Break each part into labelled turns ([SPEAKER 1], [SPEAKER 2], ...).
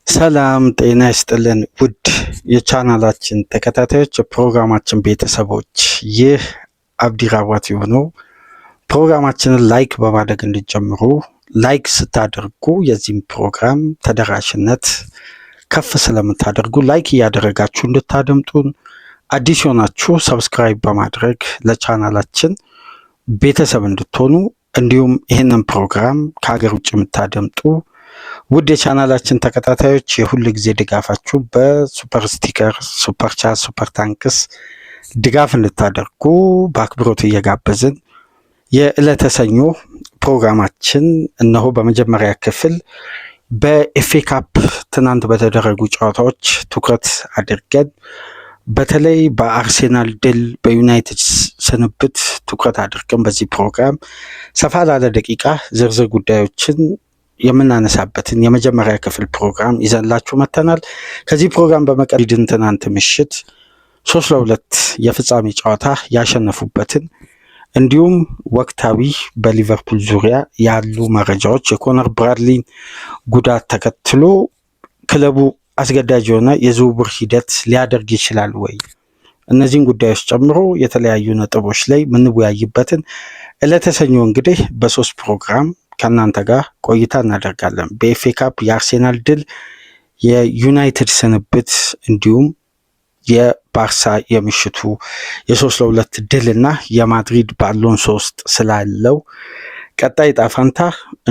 [SPEAKER 1] ሰላም ጤና ይስጥልን ውድ የቻናላችን ተከታታዮች የፕሮግራማችን ቤተሰቦች፣ ይህ አብዲ ራዋት የሆነው ፕሮግራማችንን ላይክ በማድረግ እንዲጀምሩ። ላይክ ስታደርጉ የዚህም ፕሮግራም ተደራሽነት ከፍ ስለምታደርጉ ላይክ እያደረጋችሁ እንድታደምጡን፣ አዲስ የሆናችሁ ሰብስክራይብ በማድረግ ለቻናላችን ቤተሰብ እንድትሆኑ፣ እንዲሁም ይህንን ፕሮግራም ከሀገር ውጭ የምታደምጡ ውድ የቻናላችን ተከታታዮች የሁሉ ጊዜ ድጋፋችሁ በሱፐር ስቲከር፣ ሱፐር ቻት፣ ሱፐር ታንክስ ድጋፍ እንድታደርጉ በአክብሮት እየጋበዝን የዕለተ ሰኞ ፕሮግራማችን እነሆ በመጀመሪያ ክፍል በኤፍኤ ካፕ ትናንት በተደረጉ ጨዋታዎች ትኩረት አድርገን በተለይ በአርሴናል ድል በዩናይትድ ስንብት ትኩረት አድርገን በዚህ ፕሮግራም ሰፋ ላለ ደቂቃ ዝርዝር ጉዳዮችን የምናነሳበትን የመጀመሪያ ክፍል ፕሮግራም ይዘንላችሁ መተናል። ከዚህ ፕሮግራም በመቀጠል ትናንት ምሽት 3-2 የፍጻሜ ጨዋታ ያሸነፉበትን እንዲሁም ወቅታዊ በሊቨርፑል ዙሪያ ያሉ መረጃዎች፣ የኮነር ብራድሊን ጉዳት ተከትሎ ክለቡ አስገዳጅ የሆነ የዝውውር ሂደት ሊያደርግ ይችላል ወይ፣ እነዚህን ጉዳዮች ጨምሮ የተለያዩ ነጥቦች ላይ የምንወያይበትን ዕለተ ሰኞ እንግዲህ በሶስት ፕሮግራም ከእናንተ ጋር ቆይታ እናደርጋለን። በኤፍኤ ካፕ የአርሴናል ድል፣ የዩናይትድ ስንብት እንዲሁም የባርሳ የምሽቱ የ3-2 ድል እና የማድሪድ በአሎንሶ ውስጥ ስላለው ቀጣይ ዕጣ ፈንታ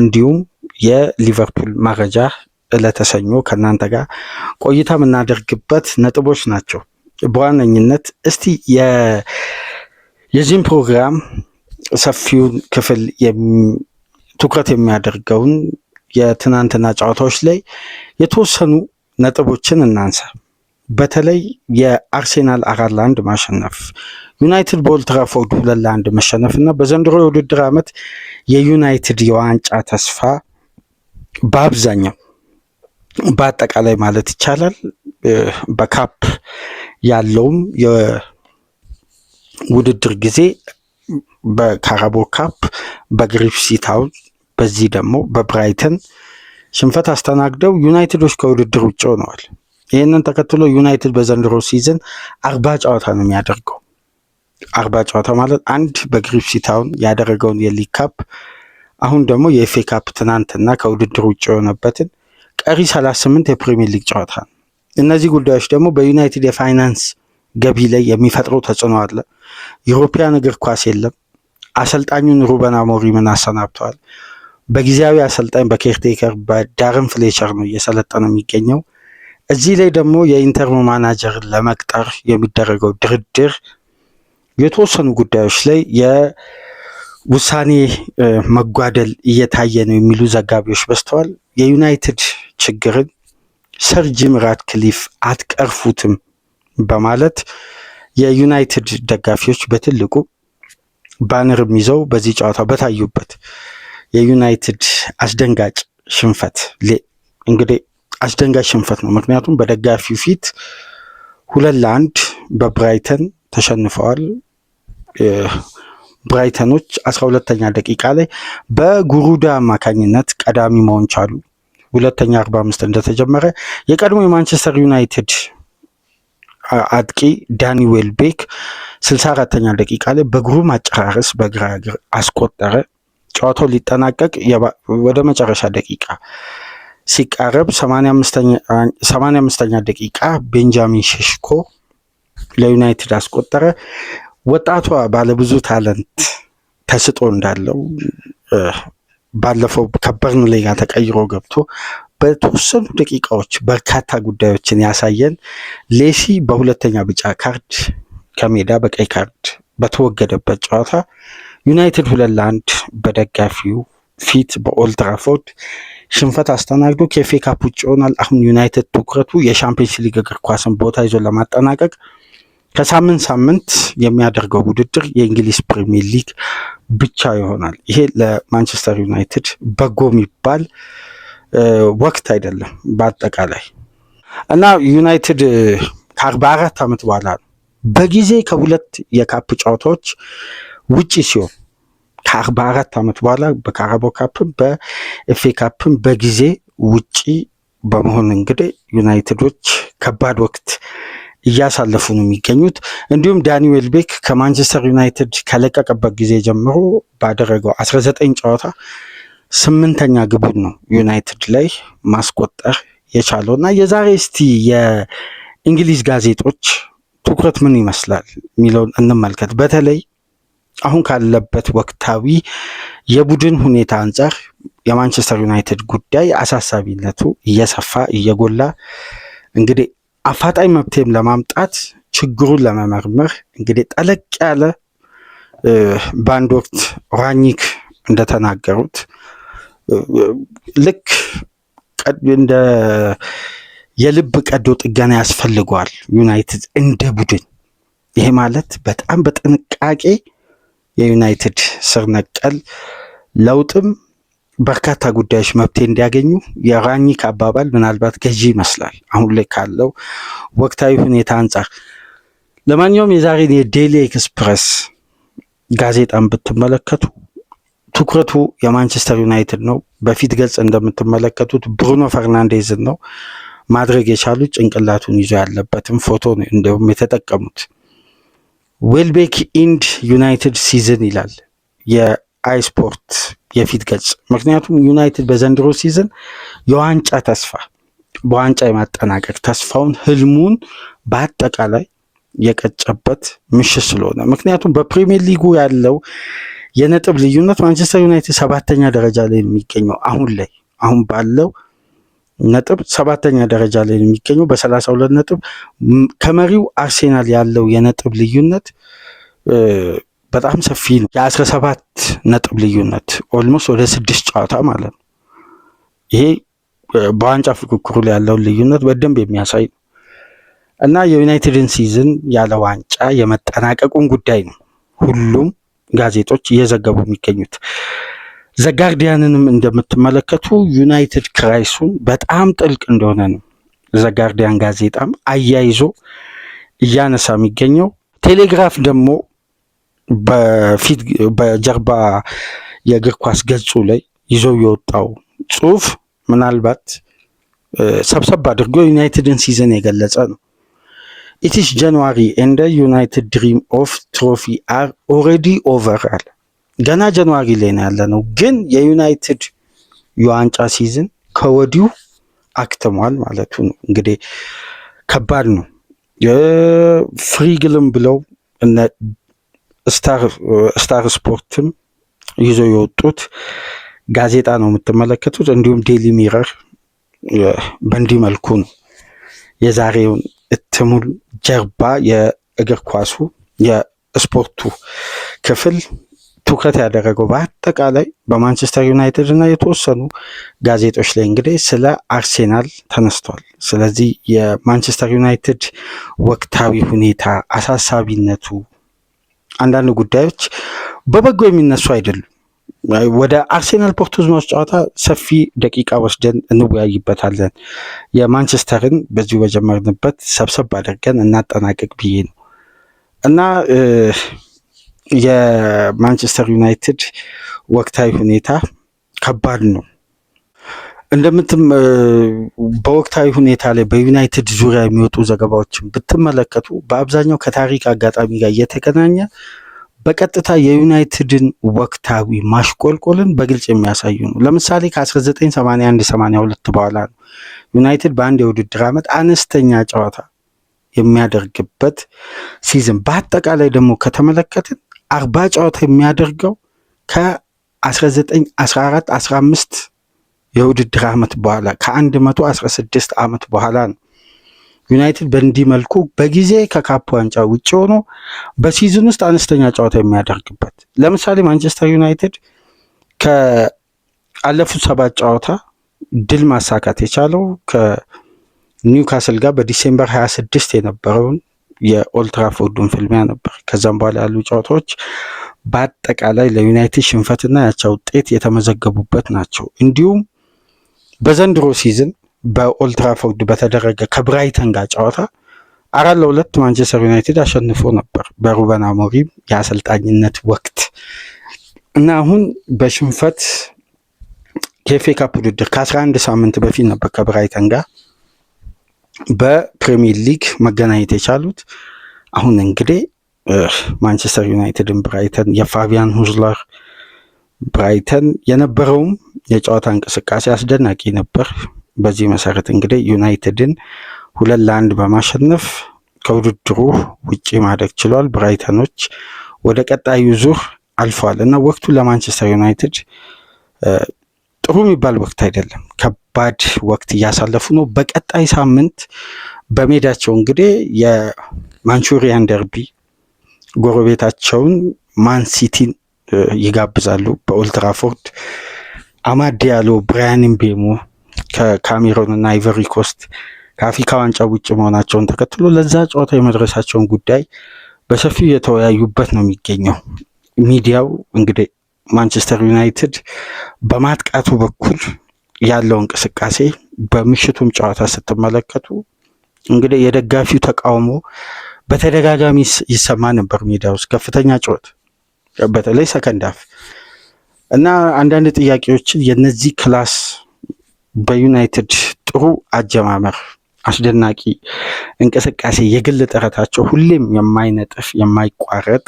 [SPEAKER 1] እንዲሁም የሊቨርፑል መረጃ ዕለተ ሰኞ ከእናንተ ጋር ቆይታ የምናደርግበት ነጥቦች ናቸው። በዋነኝነት እስቲ የዚህም ፕሮግራም ሰፊውን ክፍል ትኩረት የሚያደርገውን የትናንትና ጨዋታዎች ላይ የተወሰኑ ነጥቦችን እናንሳ። በተለይ የአርሴናል 4-1 ማሸነፍ፣ ዩናይትድ በኦልድ ትራፎርድ 2-1 መሸነፍ እና በዘንድሮ የውድድር ዓመት የዩናይትድ የዋንጫ ተስፋ በአብዛኛው በአጠቃላይ ማለት ይቻላል በካፕ ያለውም የውድድር ጊዜ በካራቦ ካፕ በግሪፍሲ ታውን በዚህ ደግሞ በብራይተን ሽንፈት አስተናግደው ዩናይትዶች ከውድድር ውጭ ሆነዋል። ይህንን ተከትሎ ዩናይትድ በዘንድሮ ሲዝን 40 ጨዋታ ነው የሚያደርገው። 40 ጨዋታ ማለት አንድ በግሪፍሲ ታውን ያደረገውን የሊግ ካፕ፣ አሁን ደግሞ የኤፍኤ ካፕ ትናንትና ከውድድር ውጭ የሆነበትን ቀሪ 38 የፕሪሚየር ሊግ ጨዋታ ነው። እነዚህ ጉዳዮች ደግሞ በዩናይትድ የፋይናንስ ገቢ ላይ የሚፈጥረው ተጽዕኖ አለ። ዩሮፒያን እግር ኳስ የለም። አሰልጣኙን ሩበን አሞሪምን አሰናብተዋል። በጊዜያዊ አሰልጣኝ በኬርቴከር በዳረን ፍሌቸር ነው እየሰለጠነ የሚገኘው። እዚህ ላይ ደግሞ የኢንተር ማናጀር ለመቅጠር የሚደረገው ድርድር የተወሰኑ ጉዳዮች ላይ የውሳኔ መጓደል እየታየ ነው የሚሉ ዘጋቢዎች በዝተዋል። የዩናይትድ ችግርን ሰር ጂም ራትክሊፍ አትቀርፉትም በማለት የዩናይትድ ደጋፊዎች በትልቁ ባነርም ይዘው በዚህ ጨዋታ በታዩበት የዩናይትድ አስደንጋጭ ሽንፈት እንግዲህ አስደንጋጭ ሽንፈት ነው። ምክንያቱም በደጋፊው ፊት 2-1 በብራይተን ተሸንፈዋል። ብራይተኖች 12ኛ ደቂቃ ላይ በጉሩዳ አማካኝነት ቀዳሚ መሆን ቻሉ። ሁለተኛ 45 እንደተጀመረ የቀድሞ የማንቸስተር ዩናይትድ አጥቂ ዳኒ ዌልቤክ 64ኛ ደቂቃ ላይ በግሩም አጨራረስ በግራ እግር አስቆጠረ። ጨዋታው ሊጠናቀቅ ወደ መጨረሻ ደቂቃ ሲቃረብ 85ኛ ደቂቃ ቤንጃሚን ሼሽኮ ለዩናይትድ አስቆጠረ። ወጣቷ ባለብዙ ታለንት ተስጦ እንዳለው ባለፈው ከበርንሌ ጋር ተቀይሮ ገብቶ በተወሰኑ ደቂቃዎች በርካታ ጉዳዮችን ያሳየን ሌሲ በሁለተኛ ቢጫ ካርድ ከሜዳ በቀይ ካርድ በተወገደበት ጨዋታ ዩናይትድ 2-1 በደጋፊው ፊት በኦልድ ትራፎርድ ሽንፈት አስተናግዶ ከኤፍኤ ካፕ ውጭ ይሆናል። አሁን ዩናይትድ ትኩረቱ የሻምፒየንስ ሊግ እግር ኳስን ቦታ ይዞ ለማጠናቀቅ ከሳምንት የሚያደርገው ውድድር የእንግሊዝ ፕሪሚየር ሊግ ብቻ ይሆናል። ይሄ ለማንቸስተር ዩናይትድ በጎ የሚባል ወቅት አይደለም በአጠቃላይ እና ዩናይትድ ከ44 ዓመት በኋላ በጊዜ ከሁለት የካፕ ጨዋታዎች ውጪ ሲሆን ከ44 ዓመት በኋላ በካራቦ ካፕም በኤፍኤ ካፕም በጊዜ ውጪ በመሆን እንግዲህ ዩናይትዶች ከባድ ወቅት እያሳለፉ ነው የሚገኙት። እንዲሁም ዳኒ ዌልቤክ ከማንቸስተር ዩናይትድ ከለቀቀበት ጊዜ ጀምሮ ባደረገው 19 ጨዋታ 8ኛ ግቡን ነው ዩናይትድ ላይ ማስቆጠር የቻለው እና የዛሬ እስቲ የእንግሊዝ ጋዜጦች ትኩረት ምን ይመስላል የሚለውን እንመልከት። በተለይ አሁን ካለበት ወቅታዊ የቡድን ሁኔታ አንጻር የማንቸስተር ዩናይትድ ጉዳይ አሳሳቢነቱ እየሰፋ እየጎላ እንግዲህ አፋጣኝ መፍትሄም ለማምጣት ችግሩን ለመመርመር እንግዲህ ጠለቅ ያለ በአንድ ወቅት ራኒክ እንደተናገሩት ልክ እንደ የልብ ቀዶ ጥገና ያስፈልገዋል ዩናይትድ እንደ ቡድን። ይሄ ማለት በጣም በጥንቃቄ የዩናይትድ ስር ነቀል ለውጥም በርካታ ጉዳዮች መፍትሄ እንዲያገኙ የራኒክ አባባል ምናልባት ገዢ ይመስላል አሁን ላይ ካለው ወቅታዊ ሁኔታ አንጻር። ለማንኛውም የዛሬን የዴሊ ኤክስፕረስ ጋዜጣን ብትመለከቱ ትኩረቱ የማንቸስተር ዩናይትድ ነው። በፊት ገጽ እንደምትመለከቱት ብሩኖ ፈርናንዴዝን ነው ማድረግ የቻሉት። ጭንቅላቱን ይዞ ያለበትም ፎቶ ነው እንደውም የተጠቀሙት። ዌልቤክ ኢንድ ዩናይትድ ሲዝን ይላል የአይስፖርት የፊት ገጽ። ምክንያቱም ዩናይትድ በዘንድሮ ሲዝን የዋንጫ ተስፋ በዋንጫ የማጠናቀቅ ተስፋውን ህልሙን በአጠቃላይ የቀጨበት ምሽት ስለሆነ፣ ምክንያቱም በፕሪሚየር ሊጉ ያለው የነጥብ ልዩነት ማንቸስተር ዩናይትድ 7ኛ ደረጃ ላይ የሚገኘው አሁን ባለው ነጥብ 7ኛ ደረጃ ላይ የሚገኘው በ32 ነጥብ። ከመሪው አርሴናል ያለው የነጥብ ልዩነት በጣም ሰፊ ነው። የ17 ነጥብ ልዩነት ኦልሞስት ወደ 6 ጨዋታ ማለት ነው። ይሄ በዋንጫ ፍክክሩ ላይ ያለውን ልዩነት በደንብ የሚያሳይ ነው እና የዩናይትድን ሲዝን ያለ ዋንጫ የመጠናቀቁን ጉዳይ ነው ሁሉም ጋዜጦች እየዘገቡ የሚገኙት። ዘጋርዲያንንም እንደምትመለከቱ ዩናይትድ ክራይሱን በጣም ጥልቅ እንደሆነ ነው ዘጋርዲያን ጋዜጣም አያይዞ እያነሳ የሚገኘው። ቴሌግራፍ ደግሞ በጀርባ የእግር ኳስ ገጹ ላይ ይዞ የወጣው ጽሁፍ ምናልባት ሰብሰብ አድርጎ ዩናይትድን ሲዝን የገለጸ ነው። ኢትስ ጃንዋሪ ኤንድ ዩናይትድ ድሪም ኦፍ ትሮፊ አር ኦልሬዲ ኦቨር አለ። ገና ጃንዋሪ ላይ ነው ያለ ነው፣ ግን የዩናይትድ የዋንጫ ሲዝን ከወዲሁ አክትሟል ማለቱ ነው። እንግዲህ ከባድ ነው። ፍሪግልም ብለው እነ ስታር ስፖርትም ይዞ የወጡት ጋዜጣ ነው የምትመለከቱት። እንዲሁም ዴሊ ሚረር በእንዲህ መልኩ ነው የዛሬውን እትሙል ጀርባ የእግር ኳሱ የስፖርቱ ክፍል ትኩረት ያደረገው በአጠቃላይ በማንቸስተር ዩናይትድ እና የተወሰኑ ጋዜጦች ላይ እንግዲህ ስለ አርሴናል ተነስቷል። ስለዚህ የማንቸስተር ዩናይትድ ወቅታዊ ሁኔታ አሳሳቢነቱ፣ አንዳንድ ጉዳዮች በበጎ የሚነሱ አይደሉም። ወደ አርሴናል ፖርቶዝማውስ ጨዋታ ሰፊ ደቂቃ ወስደን እንወያይበታለን። የማንቸስተርን በዚሁ በጀመርንበት ሰብሰብ አድርገን እናጠናቀቅ ብዬ ነው እና የማንቸስተር ዩናይትድ ወቅታዊ ሁኔታ ከባድ ነው። በወቅታዊ ሁኔታ ላይ በዩናይትድ ዙሪያ የሚወጡ ዘገባዎችን ብትመለከቱ በአብዛኛው ከታሪክ አጋጣሚ ጋር እየተገናኘ በቀጥታ የዩናይትድን ወቅታዊ ማሽቆልቆልን በግልጽ የሚያሳዩ ነው። ለምሳሌ ከ1981-82 በኋላ ነው ዩናይትድ በአንድ የውድድር ዓመት አነስተኛ ጨዋታ የሚያደርግበት ሲዝን። በአጠቃላይ ደግሞ ከተመለከትን 40 ጨዋታ የሚያደርገው ከ1914-15 የውድድር ዓመት በኋላ ከ116 ዓመት በኋላ ነው ዩናይትድ በእንዲህ መልኩ በጊዜ ከካፕ ዋንጫ ውጭ ሆኖ በሲዝን ውስጥ አነስተኛ ጨዋታ የሚያደርግበት። ለምሳሌ ማንቸስተር ዩናይትድ ከአለፉት 7 ጨዋታ ድል ማሳካት የቻለው ከኒውካስል ጋር በዲሴምበር 26 የነበረውን የኦልትራፎርዱን ፍልሚያ ነበር። ከዛም በኋላ ያሉ ጨዋታዎች በአጠቃላይ ለዩናይትድ ሽንፈትና ያቻ ውጤት የተመዘገቡበት ናቸው። እንዲሁም በዘንድሮ ሲዝን በኦልትራፎርድ በተደረገ ከብራይተን ጋር ጨዋታ 4-2 ማንቸስተር ዩናይትድ አሸንፎ ነበር በሩበን አሞሪም የአሰልጣኝነት ወቅት እና አሁን በሽንፈት የኤፍኤ ካፕ ውድድር ከ11 ሳምንት በፊት ነበር ከብራይተን ጋር በፕሪሚየር ሊግ መገናኘት የቻሉት። አሁን እንግዲህ ማንቸስተር ዩናይትድን ብራይተን የፋቢያን ሁዝለር ብራይተን የነበረውም የጨዋታ እንቅስቃሴ አስደናቂ ነበር። በዚህ መሰረት እንግዲህ ዩናይትድን 2-1 በማሸነፍ ከውድድሩ ውጪ ማድረግ ችሏል። ብራይተኖች ወደ ቀጣዩ ዙር አልፈዋል እና ወቅቱ ለማንቸስተር ዩናይትድ ጥሩ የሚባል ወቅት አይደለም። ከባድ ወቅት እያሳለፉ ነው። በቀጣይ ሳምንት በሜዳቸው እንግዲህ የማንቹሪያን ደርቢ ጎረቤታቸውን ማን ሲቲን ይጋብዛሉ በኦልትራፎርድ። አማድ ዲያሎ፣ ብራያን ምቤሞ ከካሜሮን እና አይቨሪ ኮስት ከአፍሪካ ዋንጫ ውጭ መሆናቸውን ተከትሎ ለዛ ጨዋታ የመድረሳቸውን ጉዳይ በሰፊው የተወያዩበት ነው የሚገኘው። ሚዲያው እንግዲህ ማንቸስተር ዩናይትድ በማጥቃቱ በኩል ያለው እንቅስቃሴ በምሽቱም ጨዋታ ስትመለከቱ እንግዲህ የደጋፊው ተቃውሞ በተደጋጋሚ ይሰማ ነበር። ሜዳ ውስጥ ከፍተኛ ጩኸት፣ በተለይ ሰከንድ ሃፍ እና አንዳንድ ጥያቄዎችን የነዚህ ክላስ በዩናይትድ ጥሩ አጀማመር፣ አስደናቂ እንቅስቃሴ፣ የግል ጥረታቸው ሁሌም የማይነጥፍ የማይቋረጥ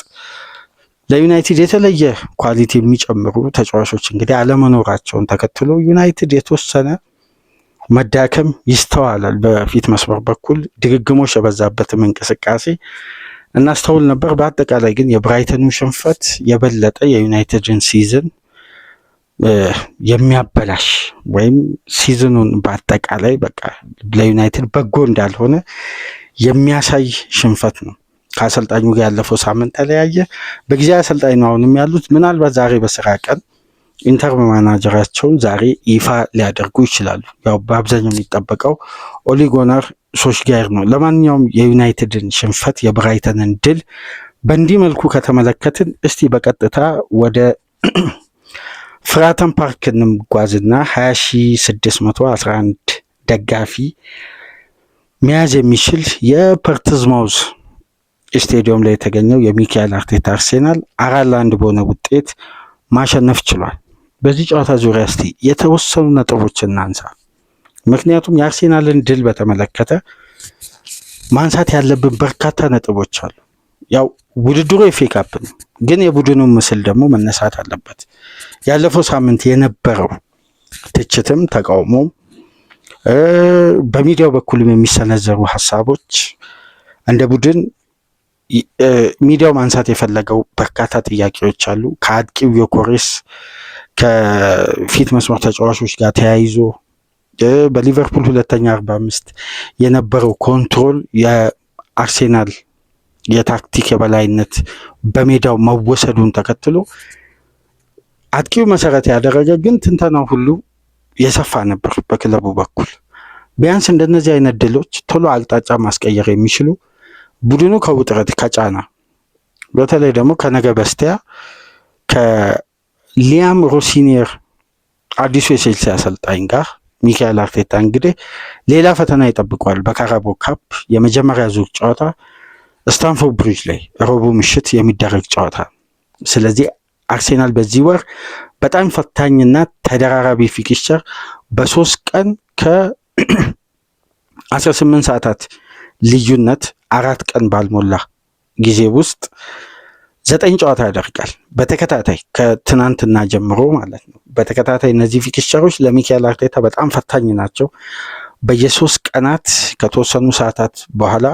[SPEAKER 1] ለዩናይትድ የተለየ ኳሊቲ የሚጨምሩ ተጫዋቾች እንግዲህ አለመኖራቸውን ተከትሎ ዩናይትድ የተወሰነ መዳከም ይስተዋላል። በፊት መስመር በኩል ድግግሞሽ የበዛበትም እንቅስቃሴ እናስተውል ነበር። በአጠቃላይ ግን የብራይተኑ ሽንፈት የበለጠ የዩናይትድን ሲዝን የሚያበላሽ ወይም ሲዝኑን በአጠቃላይ በቃ ለዩናይትድ በጎ እንዳልሆነ የሚያሳይ ሽንፈት ነው። ከአሰልጣኙ ጋር ያለፈው ሳምንት ተለያየ። በጊዜያዊ አሰልጣኝ ነው አሁንም ያሉት። ምናልባት ዛሬ በስራ ቀን ኢንተርም ማናጀራቸውን ዛሬ ይፋ ሊያደርጉ ይችላሉ። ያው በአብዛኛው የሚጠበቀው ኦሊ ጉናር ሶልሻየር ነው። ለማንኛውም የዩናይትድን ሽንፈት የብራይተንን ድል በእንዲህ መልኩ ከተመለከትን እስቲ በቀጥታ ወደ ፍራተን ፓርክ እንጓዝና 20611 ደጋፊ መያዝ የሚችል የፐርትዝማውዝ ስቴዲየም ላይ የተገኘው የሚካኤል አርቴታ አርሴናል 4-1 በሆነ ውጤት ማሸነፍ ችሏል። በዚህ ጨዋታ ዙሪያ እስቲ የተወሰኑ ነጥቦችን እናንሳ። ምክንያቱም የአርሴናልን ድል በተመለከተ ማንሳት ያለብን በርካታ ነጥቦች አሉ። ያው ውድድሩ ኤፍኤ ካፕ ነው፣ ግን የቡድኑ ምስል ደግሞ መነሳት አለበት። ያለፈው ሳምንት የነበረው ትችትም ተቃውሞም በሚዲያው በኩልም የሚሰነዘሩ ሀሳቦች እንደ ቡድን ሚዲያው ማንሳት የፈለገው በርካታ ጥያቄዎች አሉ። ከአጥቂው ዮኮሬስ ከፊት መስመር ተጫዋቾች ጋር ተያይዞ በሊቨርፑል 245 የነበረው ኮንትሮል፣ የአርሴናል የታክቲክ የበላይነት በሜዳው መወሰዱን ተከትሎ አጥቂው መሰረት ያደረገ ግን ትንተናው ሁሉ የሰፋ ነበር በክለቡ በኩል። ቢያንስ እንደነዚህ አይነት ድሎች ቶሎ አቅጣጫ ማስቀየር የሚችሉ ቡድኑ ከውጥረት ከጫና በተለይ ደግሞ ከነገ በስቲያ ከሊያም ሮሲኒየር አዲሱ የቼልሲ አሰልጣኝ ጋር ሚካኤል አርቴታ እንግዲህ ሌላ ፈተና ይጠብቀዋል። በካራቦ ካፕ የመጀመሪያ ዙር ጨዋታ ስታንፎርድ ብሪጅ ላይ ረቡዕ ምሽት የሚደረግ ጨዋታ። ስለዚህ አርሴናል በዚህ ወር በጣም ፈታኝና ተደራራቢ ፊክስቸር በ3 ቀን ከ18 ሰዓታት ልዩነት 4 ቀን ባልሞላ ጊዜ ውስጥ 9 ጨዋታ ያደርጋል በተከታታይ ከትናንትና ጀምሮ ማለት ነው። በተከታታይ እነዚህ ፊክስቸሮች ለሚካኤል አርቴታ በጣም ፈታኝ ናቸው። በየ3 ቀናት ከተወሰኑ ሰዓታት በኋላ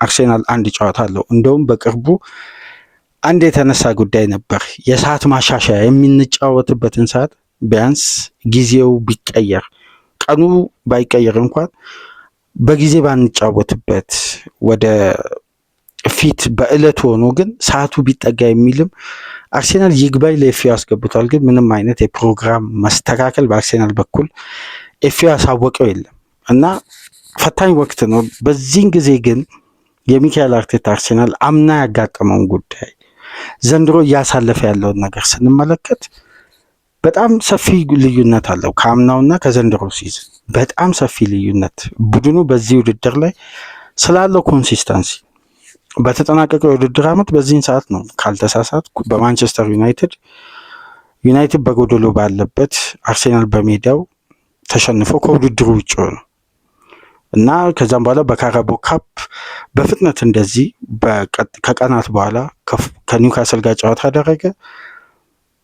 [SPEAKER 1] አርሴናል 1 ጨዋታ አለው። እንደውም በቅርቡ አንድ የተነሳ ጉዳይ ነበር። የሰዓት ማሻሻያ የምንጫወትበትን ሰዓት ቢያንስ ጊዜው ቢቀየር፣ ቀኑ ባይቀየር እንኳን በጊዜ ባንጫወትበት ወደ ፊት በእለት ሆኖ ግን ሰዓቱ ቢጠጋ የሚልም አርሴናል ይግባኝ ለኤፍኤ አስገብቷል። ግን ምንም አይነት የፕሮግራም መስተካከል በአርሴናል በኩል ኤፍኤ ያሳወቀው የለም እና ፈታኝ ወቅት ነው። በዚህን ጊዜ ግን የሚካኤል አርቴታ አርሴናል አምና ያጋጠመውን ጉዳይ ዘንድሮ እያሳለፈ ያለውን ነገር ስንመለከት በጣም ሰፊ ልዩነት አለው። ከአምናውና ከዘንድሮ ሲዝን በጣም ሰፊ ልዩነት ቡድኑ በዚህ ውድድር ላይ ስላለው ኮንሲስተንሲ በተጠናቀቀው የውድድር ዓመት በዚህን ሰዓት ነው ካልተሳሳት በማንቸስተር ዩናይትድ ዩናይትድ በጎደሎ ባለበት አርሴናል በሜዳው ተሸንፎ ከውድድሩ ውጭ ሆነ እና ከዛም በኋላ በካራቦ ካፕ በፍጥነት እንደዚህ ከቀናት በኋላ ከኒውካስል ጋር ጨዋታ አደረገ።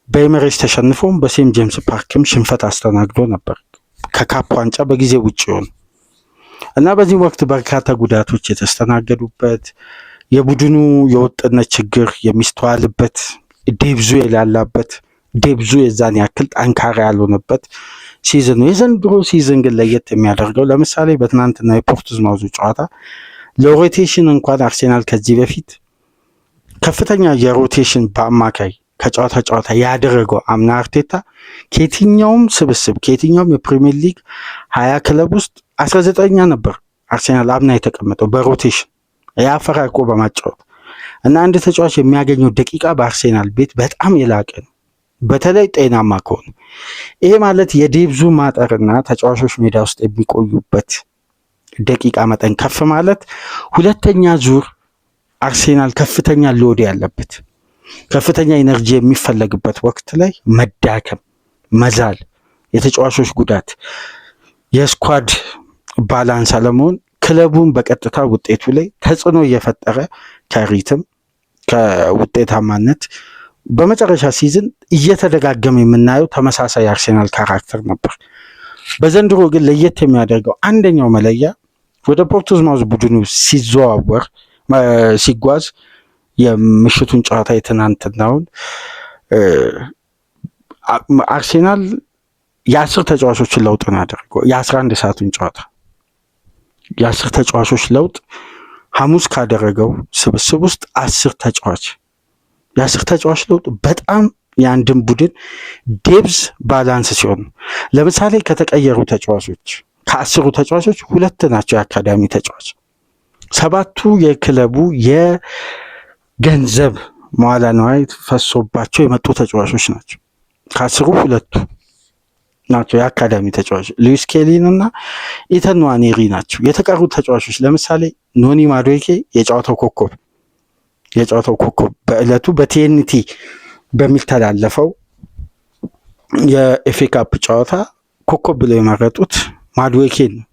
[SPEAKER 1] በኤምሬትስ ተሸንፎም በሴንት ጄምስ ፓርክም ሽንፈት አስተናግዶ ነበር። ከካፕ ዋንጫ በጊዜ ውጭ ሆነ እና በዚህ ወቅት በርካታ ጉዳቶች የተስተናገዱበት የቡድኑ የወጥነት ችግር የሚስተዋልበት ዴብዙ የላላበት ዴብዙ የዛን ያክል ጠንካራ ያልሆነበት ሲዝን ነው። የዘንድሮ ሲዝን ግን ለየት የሚያደርገው ለምሳሌ በትናንትና የፖርትስማውዙ ጨዋታ ለሮቴሽን እንኳን አርሴናል ከዚህ በፊት ከፍተኛ የሮቴሽን በአማካይ ከጨዋታ ጨዋታ ያደረገው አምና አርቴታ ከየትኛውም ስብስብ ከየትኛውም የፕሪሚየር ሊግ 20 ክለብ ውስጥ 19ኛ ነበር አርሴናል አምና የተቀመጠው በሮቴሽን ያፈራርቆ በማጫወት እና አንድ ተጫዋች የሚያገኘው ደቂቃ በአርሴናል ቤት በጣም የላቀ ነው፣ በተለይ ጤናማ ከሆነ። ይሄ ማለት የዴብዙ ማጠርና ተጫዋቾች ሜዳ ውስጥ የሚቆዩበት ደቂቃ መጠን ከፍ ማለት ሁለተኛ ዙር አርሴናል ከፍተኛ ሎድ ያለበት ከፍተኛ ኢነርጂ የሚፈለግበት ወቅት ላይ መዳከም፣ መዛል፣ የተጫዋቾች ጉዳት፣ የስኳድ ባላንስ አለመሆን ክለቡን በቀጥታ ውጤቱ ላይ ተጽዕኖ እየፈጠረ ከሪትም ከውጤታማነት በመጨረሻ ሲዝን እየተደጋገመ የምናየው ተመሳሳይ አርሴናል ካራክተር ነበር። በዘንድሮ ግን ለየት የሚያደርገው አንደኛው መለያ ወደ ፖርትስማውዝ ቡድኑ ሲጓዝ የምሽቱን ጨዋታ የትናንትናውን አርሴናል የ10 ተጫዋቾችን ለውጥ ነው ያደረገው። የ11 ሰዓቱን ጨዋታ የ10 ተጫዋቾች ለውጥ ሐሙስ ካደረገው ስብስብ ውስጥ 10 ተጫዋች የ10 ተጫዋች ለውጥ በጣም የአንድን ቡድን ዴብዝ ባላንስ ሲሆን ለምሳሌ ከተቀየሩ ተጫዋቾች ከ10 ተጫዋቾች 2 ናቸው የአካዳሚ ተጫዋች፣ 7ቱ የክለቡ የገንዘብ መዋለ ንዋይ ፈሶባቸው የመጡ ተጫዋቾች ናቸው። ከ10 2 ናቸው የአካዳሚ ተጫዋች ሉዊስ ኬሊን እና ኢተን ንዋኔሪ ናቸው። የተቀሩት ተጫዋቾች ለምሳሌ ኖኒ ማዱዌኬ የጨዋታው ኮከብ በእለቱ በቲኤንቲ በሚተላለፈው የኤፍኤ ካፕ ጨዋታ ኮከብ ብለው የመረጡት ማዱዌኬ ነው።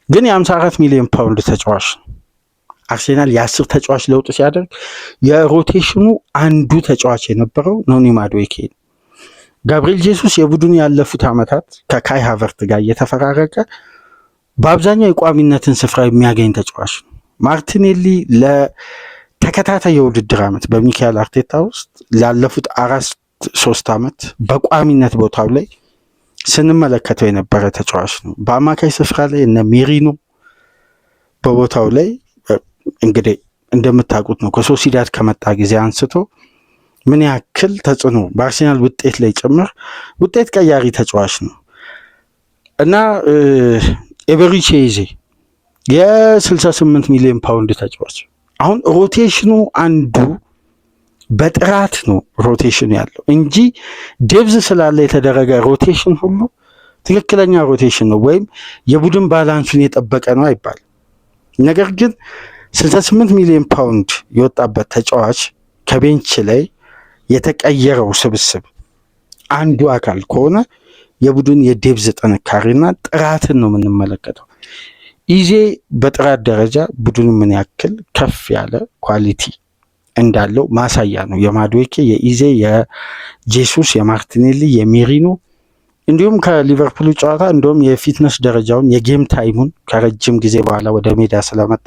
[SPEAKER 1] ግን የ54 ሚሊዮን ፓውንድ ተጫዋች ነው። አርሴናል የ10 ተጫዋች ለውጥ ሲያደርግ የሮቴሽኑ አንዱ ተጫዋች የነበረው ኖኒ ማዱዌኬ ነው። ጋብሪኤል ጄሱስ የቡድኑ ያለፉት ዓመታት ከካይ ሃቨርት ጋር እየተፈራረቀ በአብዛኛው የቋሚነትን ስፍራ የሚያገኝ ተጫዋች ነው። ማርቲኔሊ ለተከታታይ የውድድር ዓመት በሚካኤል አርቴታ ውስጥ ላለፉት 3 ዓመት በቋሚነት ቦታው ላይ ስንመለከተው የነበረ ተጫዋች ነው። በአማካይ ስፍራ ላይ እነ ሜሪኖ በቦታው ላይ እንግዲህ እንደምታውቁት ነው ከሶሲዳድ ከመጣ ጊዜ አንስቶ ምን ያክል ተጽዕኖ በአርሴናል ውጤት ላይ ጭምር ውጤት ቀያሪ ተጫዋች ነው እና ኤቨሪቺ ኤዜ የ68 ሚሊዮን ፓውንድ ተጫዋች። አሁን ሮቴሽኑ አንዱ በጥራት ነው ሮቴሽን ያለው እንጂ ዴብዝ ስላለ የተደረገ ሮቴሽን ሁሉ ትክክለኛ ሮቴሽን ነው ወይም የቡድን ባላንሱን የጠበቀ ነው አይባልም። ነገር ግን 68 ሚሊዮን ፓውንድ የወጣበት ተጫዋች ከቤንች ላይ የተቀየረው ስብስብ አንዱ አካል ከሆነ የቡድን የዴብዝ ጥንካሬና ጥራትን ነው የምንመለከተው። ኢዜ በጥራት ደረጃ ቡድኑ ምን ያክል ከፍ ያለ ኳሊቲ እንዳለው ማሳያ ነው። የማዱዌኬ፣ የኢዜ፣ የጄሱስ፣ የማርቲኔሊ፣ የሜሪኖ እንዲሁም ከሊቨርፑሉ ጨዋታ እንደውም የፊትነስ ደረጃውን የጌም ታይሙን ከረጅም ጊዜ በኋላ ወደ ሜዳ ስለመጣ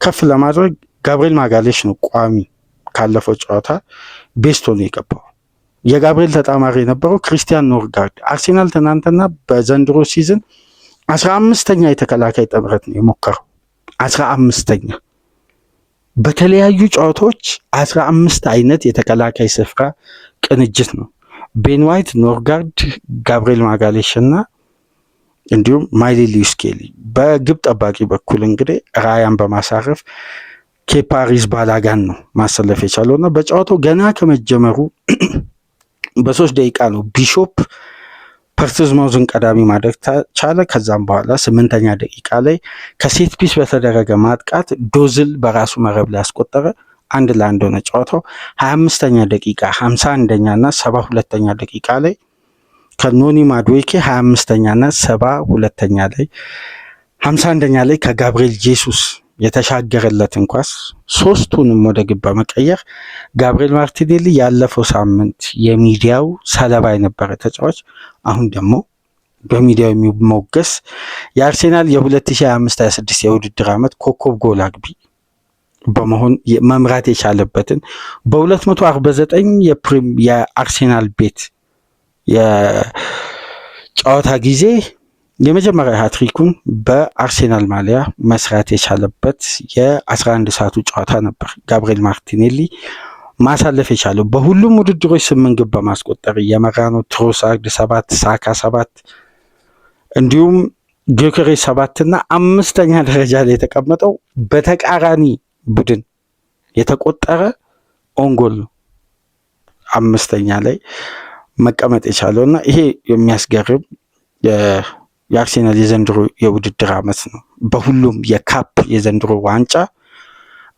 [SPEAKER 1] ከፍ ለማድረግ ጋብሪኤል ማጋሌሽ ነው ቋሚ ካለፈው ጨዋታ ቤስቶ ነው የገባው። የጋብሪኤል ተጣማሪ የነበረው ክሪስቲያን ኖርጋርድ። አርሴናል ትናንትና በዘንድሮ ሲዝን 15ኛ የተከላካይ ጥምረት ነው የሞከረው። 15ኛ በተለያዩ ጨዋታዎች 15 አይነት የተከላካይ ስፍራ ቅንጅት ነው። ቤን ዋይት፣ ኖርጋርድ፣ ጋብሪኤል ማጋሌሽ እና እንዲሁም ማይሊ ሉዊስ ኬሊ። በግብ ጠባቂ በኩል እንግዲህ ራያን በማሳረፍ ኬፓ አሪዛባላጋን ነው ማሰለፍ የቻለው እና በጨዋታው ገና ከመጀመሩ በ3 ደቂቃ ነው ቢሾፕ ፖርትስማውዝን ቀዳሚ ማድረግ ቻለ። ከዛም በኋላ 8ኛ ደቂቃ ላይ ከሴት ፒስ በተደረገ ማጥቃት ዶዝል በራሱ መረብ ላይ ያስቆጠረ 1-1 ሆነ ጨዋታው። 25ኛ ደቂቃ 51ኛ እና 72ኛ ደቂቃ ላይ ከኖኒ ማዱዌኬ 25ኛ እና 72ኛ ላይ 51ኛ ላይ ከጋብሪኤል ጄሱስ የተሻገረለትን ኳስ ሶስቱንም ወደ ግብ በመቀየር ጋብሪኤል ማርቲኔሊ ያለፈው ሳምንት የሚዲያው ሰለባ የነበረ ተጫዋች አሁን ደግሞ በሚዲያው የሚሞገስ የአርሴናል የ2025/26 የውድድር ዓመት ኮከብ ጎል አግቢ በመሆን መምራት የቻለበትን በ249 የአርሴናል ቤት የጨዋታ ጊዜ የመጀመሪያ ሃትሪኩን በአርሴናል ማሊያ መስራት የቻለበት የ11 ሰዓቱ ጨዋታ ነበር። ጋብሪኤል ማርቲኔሊ ማሳለፍ የቻለው በሁሉም ውድድሮች 8 ግብ በማስቆጠር እየመራ ነው። ትሮሳርድ 7፣ ሳካ 7 እንዲሁም ጊዮከሬስ 7 እና 5ኛ ደረጃ ላይ የተቀመጠው በተቃራኒ ቡድን የተቆጠረ ኦንጎል ነው 5ኛ ላይ መቀመጥ የቻለው እና ይሄ የሚያስገርም የአርሴናል የዘንድሮ የውድድር ዓመት ነው። በሁሉም የካፕ የዘንድሮ ዋንጫ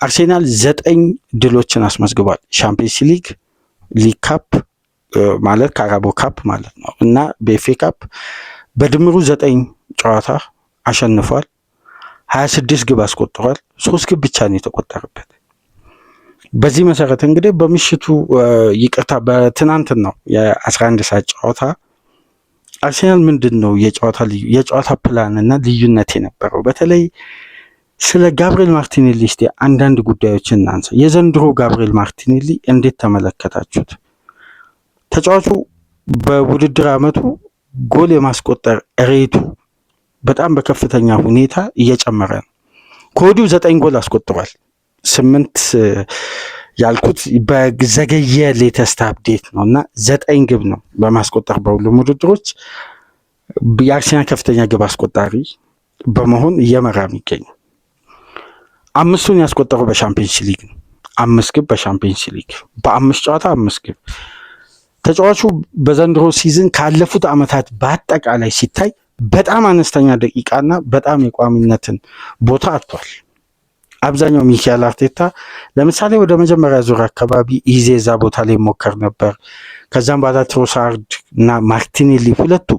[SPEAKER 1] አርሴናል 9 ድሎችን አስመዝግቧል። ሻምፒየንስ ሊግ፣ ሊግ ካፕ ማለት ካራቦ ካፕ ማለት ነው እና በኤፍኤ ካፕ በድምሩ 9 ጨዋታ አሸንፏል። 26 ግብ አስቆጥሯል። 3 ግብ ብቻ ነው የተቆጠረበት። በዚህ መሰረት እንግዲህ በምሽቱ በትናንትን ነው የ11 ሰዓት ጨዋታ አርሴናል ምንድን ነው የጨዋታ ፕላን እና ልዩነት የነበረው? በተለይ ስለ ጋብሪኤል ማርቲኔሊ እስቲ አንዳንድ ጉዳዮችን እናንሳ። የዘንድሮ ጋብሪኤል ማርቲኔሊ እንዴት ተመለከታችሁት? ተጫዋቹ በውድድር ዓመቱ ጎል የማስቆጠር ሬቱ በጣም በከፍተኛ ሁኔታ እየጨመረ ነው። ከወዲሁ 9 ጎል አስቆጥሯል። 8 ያልኩት በዘገየ ሌተስት አፕዴት ነው እና 9 ግብ ነው በማስቆጠር በሁሉም ውድድሮች የአርሴናል ከፍተኛ ግብ አስቆጣሪ በመሆን እየመራ የሚገኝ። 5ቱን ያስቆጠረው በሻምፒየንስ ሊግ ነው። 5 ግብ በሻምፒየንስ ሊግ በ5 ጨዋታ 5 ግብ። ተጫዋቹ በዘንድሮ ሲዝን ካለፉት ዓመታት በአጠቃላይ ሲታይ በጣም አነስተኛ ደቂቃና በጣም የቋሚነትን ቦታ አጥቷል። አብዛኛው ሚካኤል አርቴታ ለምሳሌ ወደ መጀመሪያ ዙር አካባቢ ኢዜ እዛ ቦታ ላይ ሞከር ነበር። ከዛም በኋላ ትሮሳርድ እና ማርቲኔሊ ሁለቱ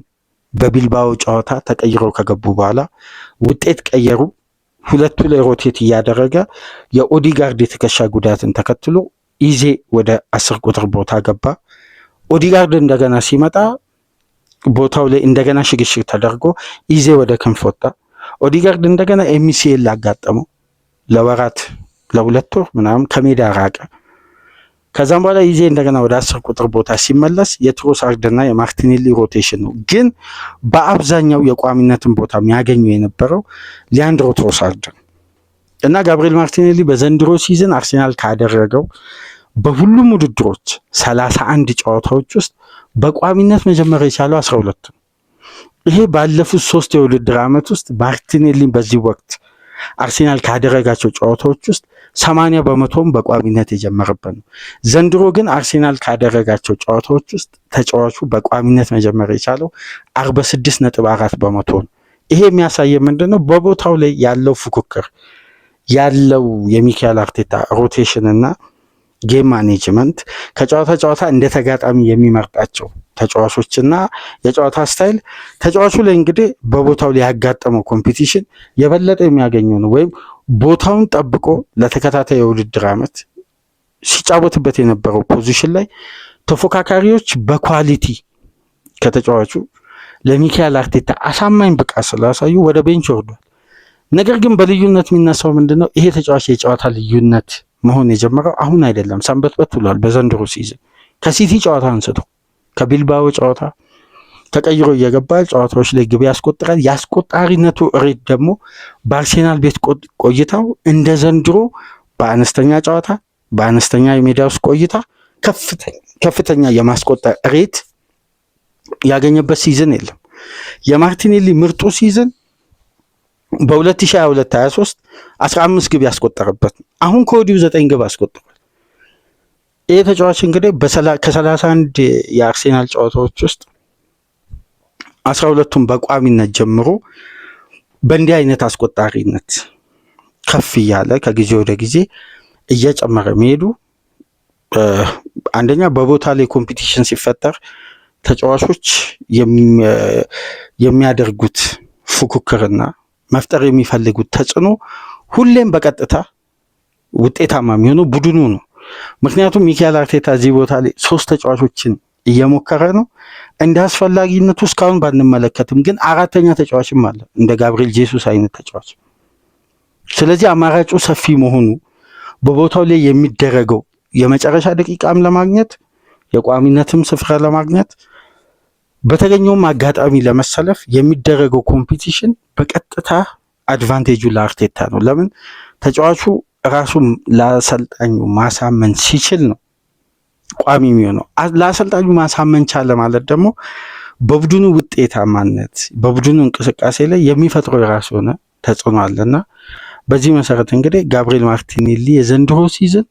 [SPEAKER 1] በቢልባኦ ጨዋታ ተቀይረው ከገቡ በኋላ ውጤት ቀየሩ። ሁለቱ ላይ ሮቴት እያደረገ የኦዲጋርድ የትከሻ ጉዳትን ተከትሎ ኢዜ ወደ 10 ቁጥር ቦታ ገባ። ኦዲጋርድ እንደገና ሲመጣ ቦታው ላይ እንደገና ሽግሽግ ተደርጎ ኢዜ ወደ ክንፍ ወጣ። ኦዲጋርድ እንደገና ኤምሲኤል አጋጠመው። ለወራት ለ2 ወር ምናምን ከሜዳ ራቀ። ከዛም በኋላ ኢዜ እንደገና ወደ 10 ቁጥር ቦታ ሲመለስ የትሮሳርድና የማርቲኔሊ ሮቴሽን ነው። ግን በአብዛኛው የቋሚነትን ቦታ የሚያገኘው የነበረው ሊያንድሮ ትሮሳርድ እና ጋብሪኤል ማርቲኔሊ በዘንድሮ ሲዝን አርሴናል ካደረገው በሁሉም ውድድሮች 31 ጨዋታዎች ውስጥ በቋሚነት መጀመር የቻለው 12 ነው። ይሄ ባለፉት 3 የውድድር ዓመት ውስጥ ማርቲኔሊን በዚህ ወቅት አርሴናል ካደረጋቸው ጨዋታዎች ውስጥ 80% በቋሚነት የጀመረበት ነው። ዘንድሮ ግን አርሴናል ካደረጋቸው ጨዋታዎች ውስጥ ተጫዋቹ በቋሚነት መጀመር የቻለው 46.4% ነው። ይሄ የሚያሳየው ምንድነው? በቦታው ላይ ያለው ፉክክር ያለው የሚካኤል አርቴታ ሮቴሽን እና ጌም ማኔጅመንት ከጨዋታ ጨዋታ እንደ ተጋጣሚ የሚመርጣቸው ተጫዋቾችና የጨዋታ ስታይል ተጫዋቹ ላይ እንግዲህ በቦታው ላይ ያጋጠመው ኮምፒቲሽን የበለጠ የሚያገኘው ነው። ወይም ቦታውን ጠብቆ ለተከታታይ የውድድር ዓመት ሲጫወትበት የነበረው ፖዚሽን ላይ ተፎካካሪዎች በኳሊቲ ከተጫዋቹ ለሚካኤል አርቴታ አሳማኝ ብቃት ስላሳዩ ወደ ቤንች ወርዷል። ነገር ግን በልዩነት የሚነሳው ምንድነው? ይሄ ተጫዋች የጨዋታ ልዩነት መሆን የጀመረው አሁን አይደለም፣ ሰንበትበት ብሏል። በዘንድሮ ሲዝን ከሲቲ ጨዋታ አንስቶ ከቢልባኦ ጨዋታ ተቀይሮ እየገባ ጨዋታዎች ላይ ግብ ያስቆጥራል። የአስቆጣሪነቱ ሬት ደግሞ በአርሴናል ቤት ቆይታው እንደ ዘንድሮ በአነስተኛ ጨዋታ በአነስተኛ የሜዳ ውስጥ ቆይታ ከፍተኛ የማስቆጠር ሬት ያገኘበት ሲዝን የለም። የማርቲኔሊ ምርጡ ሲዝን በ2022/23 15 ግብ ያስቆጠረበት ነው። አሁን ከወዲሁ 9 ግብ አስቆጥሯል። ይህ ተጫዋች እንግዲህ ከ31 የአርሴናል ጨዋታዎች ውስጥ 12ቱን በቋሚነት ጀምሮ በእንዲህ አይነት አስቆጣሪነት ከፍ እያለ ከጊዜ ወደ ጊዜ እየጨመረ መሄዱ አንደኛ በቦታ ላይ ኮምፒቲሽን ሲፈጠር ተጫዋቾች የሚያደርጉት ፉክክርና መፍጠር የሚፈልጉት ተጽዕኖ ሁሌም በቀጥታ ውጤታማ የሚሆነው ቡድኑ ነው። ምክንያቱም ሚካኤል አርቴታ እዚህ ቦታ ላይ 3 ተጫዋቾችን እየሞከረ ነው። እንደ አስፈላጊነቱ እስካሁን ባንመለከትም ግን 4ኛ ተጫዋችም አለ እንደ ጋብሪኤል ጄሱስ አይነት ተጫዋች። ስለዚህ አማራጩ ሰፊ መሆኑ በቦታው ላይ የሚደረገው የመጨረሻ ደቂቃም ለማግኘት የቋሚነትም ስፍራ ለማግኘት በተገኘውም አጋጣሚ ለመሰለፍ የሚደረገው ኮምፒቲሽን በቀጥታ አድቫንቴጁ ለአርቴታ ነው። ለምን ተጫዋቹ ራሱም ለአሰልጣኙ ማሳመን ሲችል ነው ቋሚ የሚሆነው። ለአሰልጣኙ ማሳመን ቻለ ማለት ደግሞ በቡድኑ ውጤታማነት በቡድኑ እንቅስቃሴ ላይ የሚፈጥረው የራሱ የሆነ ተጽዕኖ አለና በዚህ መሰረት እንግዲህ ጋብሪኤል ማርቲኔሊ የዘንድሮ ሲዝን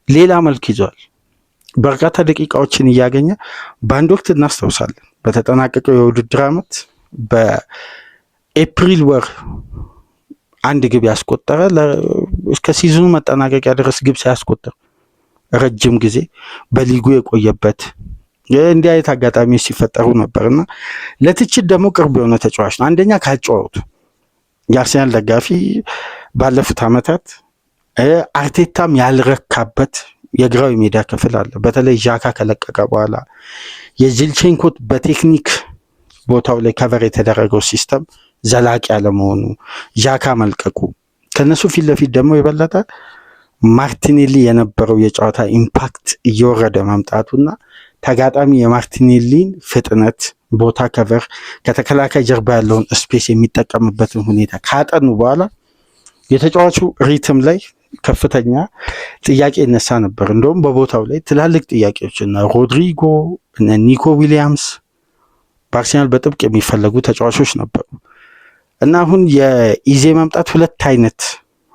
[SPEAKER 1] ሌላ መልክ ይዟል። በርካታ ደቂቃዎችን እያገኘ በአንድ ወቅት እናስታውሳለን በተጠናቀቀው የውድድር ዓመት በኤፕሪል ወር 1 ግብ ያስቆጠረ እስከ ሲዝኑ መጠናቀቂያ ድረስ ግብ ሳያስቆጠር ረጅም ጊዜ በሊጉ የቆየበት እንዲህ አይነት አጋጣሚዎች ሲፈጠሩ ነበርና ለትችት ደግሞ ቅርብ የሆነ ተጫዋች ነው። አንደኛ ካጫወቱ የአርሰናል ደጋፊ ባለፉት ዓመታት አርቴታም ያልረካበት የግራው ሜዳ ክፍል አለ። በተለይ ዣካ ከለቀቀ በኋላ የዚንቼንኮ በቴክኒክ ቦታው ላይ ከቨር የተደረገው ሲስተም ዘላቂ ያለመሆኑ፣ ዣካ መልቀቁ፣ ከነሱ ፊት ለፊት ደግሞ የበለጠ ማርቲኔሊ የነበረው የጨዋታ ኢምፓክት እየወረደ መምጣቱና ተጋጣሚ የማርቲኔሊን ፍጥነት ቦታ ከቨር ከተከላካይ ጀርባ ያለውን ስፔስ የሚጠቀምበትን ሁኔታ ካጠኑ በኋላ የተጫዋቹ ሪትም ላይ ከፍተኛ ጥያቄ ይነሳ ነበር። እንደውም በቦታው ላይ ትላልቅ ጥያቄዎች እና ሮድሪጎ እና ኒኮ ዊሊያምስ በአርሰናል በጥብቅ የሚፈለጉ ተጫዋቾች ነበሩ እና አሁን የኢዜ መምጣት 2 አይነት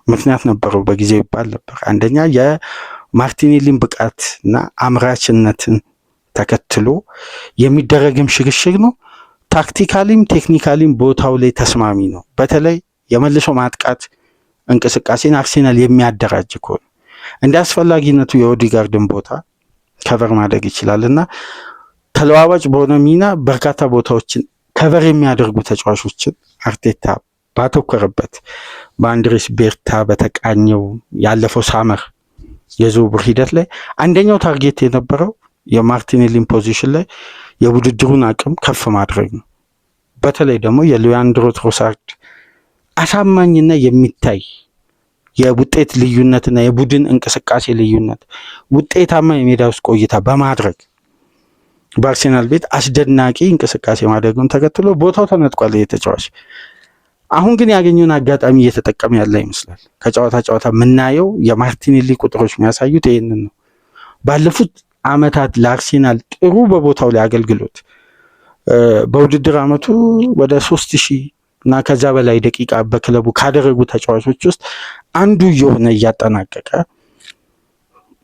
[SPEAKER 1] ምክንያት ነበረው በጊዜው ይባል ነበር። አንደኛ የማርቲኔሊን ብቃት እና አምራችነትን ተከትሎ የሚደረግም ሽግሽግ ነው። ታክቲካሊም ቴክኒካሊም ቦታው ላይ ተስማሚ ነው። በተለይ የመልሶ ማጥቃት እንቅስቃሴን አርሴናል የሚያደራጅ ከሆነ እንደ አስፈላጊነቱ የኦዲጋርድን ቦታ ከቨር ማድረግ ይችላል እና ተለዋዋጭ በሆነ ሚና በርካታ ቦታዎችን ከቨር የሚያደርጉ ተጫዋቾችን አርቴታ ባተኮረበት በአንድሬስ ቤርታ በተቃኘው ያለፈው ሳመር የዝውውር ሂደት ላይ አንደኛው ታርጌት የነበረው የማርቲኔሊን ፖዚሽን ላይ የውድድሩን አቅም ከፍ ማድረግ ነው። በተለይ ደግሞ የሊያንድሮ ትሮሳርድ አሳማኝና የሚታይ የውጤት ልዩነትና የቡድን እንቅስቃሴ ልዩነት ውጤታማ የሜዳ ውስጥ ቆይታ በማድረግ በአርሴናል ቤት አስደናቂ እንቅስቃሴ ማድረጉን ተከትሎ ቦታው ተነጥቋል የተጫዋች። አሁን ግን ያገኘውን አጋጣሚ እየተጠቀመ ያለ ይመስላል። ከጨዋታ ጨዋታ የምናየው የማርቲኔሊ ቁጥሮች የሚያሳዩት ይህንን ነው። ባለፉት ዓመታት ለአርሴናል ጥሩ በቦታው ላይ አገልግሎት በውድድር ዓመቱ ወደ 3000 እና ከዛ በላይ ደቂቃ በክለቡ ካደረጉ ተጫዋቾች ውስጥ አንዱ የሆነ እያጠናቀቀ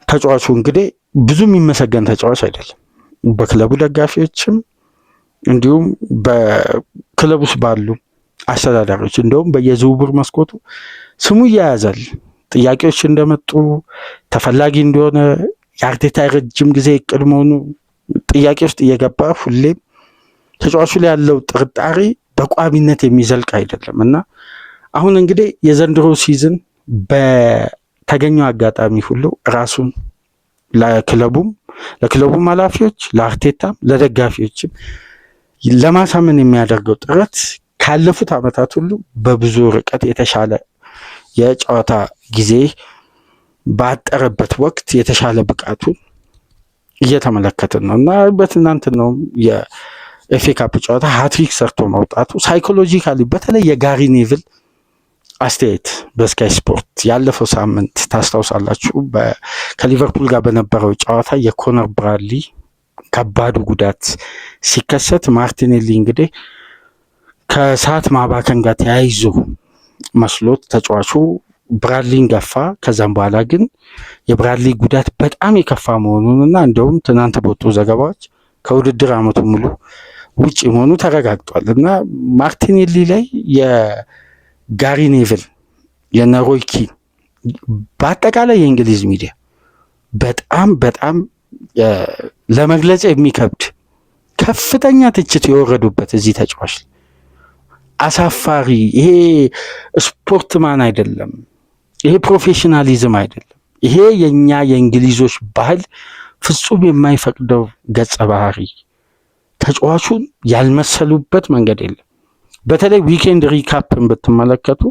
[SPEAKER 1] ተጫዋቹ እንግዲህ ብዙ የሚመሰገን ተጫዋች አይደለም። በክለቡ ደጋፊዎችም እንዲሁም በክለቡ ውስጥ ባሉ አስተዳዳሪዎች እንደውም በየዝውውር መስኮቱ ስሙ ይያያዛል። ጥያቄዎች እንደመጡ ተፈላጊ እንደሆነ የአርቴታ ረጅም ጊዜ እቅድ መሆኑ ጥያቄ ውስጥ እየገባ ሁሌም ተጫዋቹ ላይ ያለው ጥርጣሬ በቋሚነት የሚዘልቅ አይደለም እና አሁን እንግዲህ የዘንድሮ ሲዝን በተገኘው አጋጣሚ ሁሉ ራሱን ለክለቡም ኃላፊዎች ለአርቴታም ለደጋፊዎችም ለማሳመን የሚያደርገው ጥረት ካለፉት ዓመታት ሁሉ በብዙ ርቀት የተሻለ የጨዋታ ጊዜ ባጠረበት ወቅት የተሻለ ብቃቱን እየተመለከትን ነው እና በትናንትናው የኤፍኤ ካፕ ጨዋታ ሃትሪክ ሰርቶ መውጣቱ ሳይኮሎጂካሊ በተለይ የጋሪ ኔቭል አስተያየት በስካይ ስፖርት ያለፈው ሳምንት ታስታውሳላችሁ ከሊቨርፑል ጋር በነበረው ጨዋታ የኮነር ብራድሊ ከባዱ ጉዳት ሲከሰት ማርቲኔሊ እንግዲህ ከሰዓት ማባከን ጋር ተያይዞ መስሎት ተጫዋቹ ብራድሊን ገፋ። ከዛም በኋላ ግን የብራድሊ ጉዳት በጣም የከፋ መሆኑንና እንደውም ትናንት በወጡ ዘገባዎች ከውድድር ዓመቱ ሙሉ ውጭ መሆኑ ተረጋግጧል እና ማርቲኔሊ ላይ የጋሪ ኔቭል የነሮይ ኪን በአጠቃላይ የእንግሊዝ ሚዲያ በጣም በጣም ለመግለጽ የሚከብድ ከፍተኛ ትችት የወረዱበት እዚህ ተጫዋች አሳፋሪ፣ ይሄ ስፖርትማን አይደለም፣ ይሄ ፕሮፌሽናሊዝም አይደለም፣ ይሄ የኛ የእንግሊዞች ባህል ፍጹም የማይፈቅደው ገጸ ባህሪ፣ ተጫዋቹን ያልመሰሉበት መንገድ የለም። በተለይ ዊኬንድ ሪካፕን ብትመለከቱ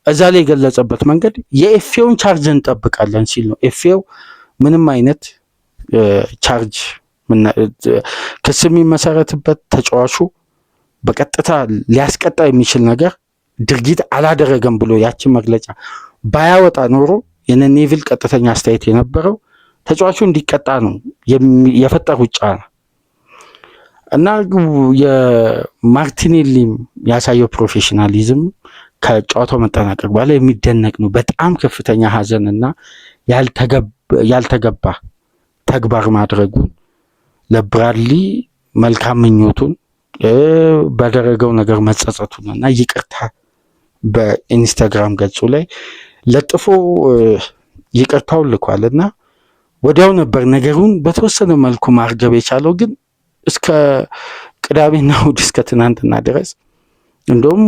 [SPEAKER 1] እዛ ላይ የገለጸበት መንገድ የኤፍኤውን ቻርጅ እንጠብቃለን ሲል ነው። ኤፍኤው ምንም አይነት ቻርጅ ክስ የሚመሰረትበት ተጫዋቹ በቀጥታ ሊያስቀጣ የሚችል ነገር ድርጊት አላደረገም ብሎ ያችን መግለጫ ባያወጣ ኖሮ የነ ኔቪል ቀጥተኛ አስተያየት የነበረው ተጫዋቹ እንዲቀጣ ነው የፈጠሩት ጫና እና የማርቲኔሊም ያሳየው ፕሮፌሽናሊዝም ከጨዋታው መጠናቀቅ በኋላ የሚደነቅ ነው። በጣም ከፍተኛ ሀዘንና ያልተገባ ተግባር ማድረጉን ለብራድሊ መልካም ምኞቱን ባደረገው ነገር መጸጸቱን እና ይቅርታ በኢንስታግራም ገጹ ላይ ለጥፎ ይቅርታውን ልኳል እና ወዲያው ነበር ነገሩን በተወሰነ መልኩ ማርገብ የቻለው። ግን እስከ ቅዳሜና እሑድ እስከ ትናንትና ድረስ እንደውም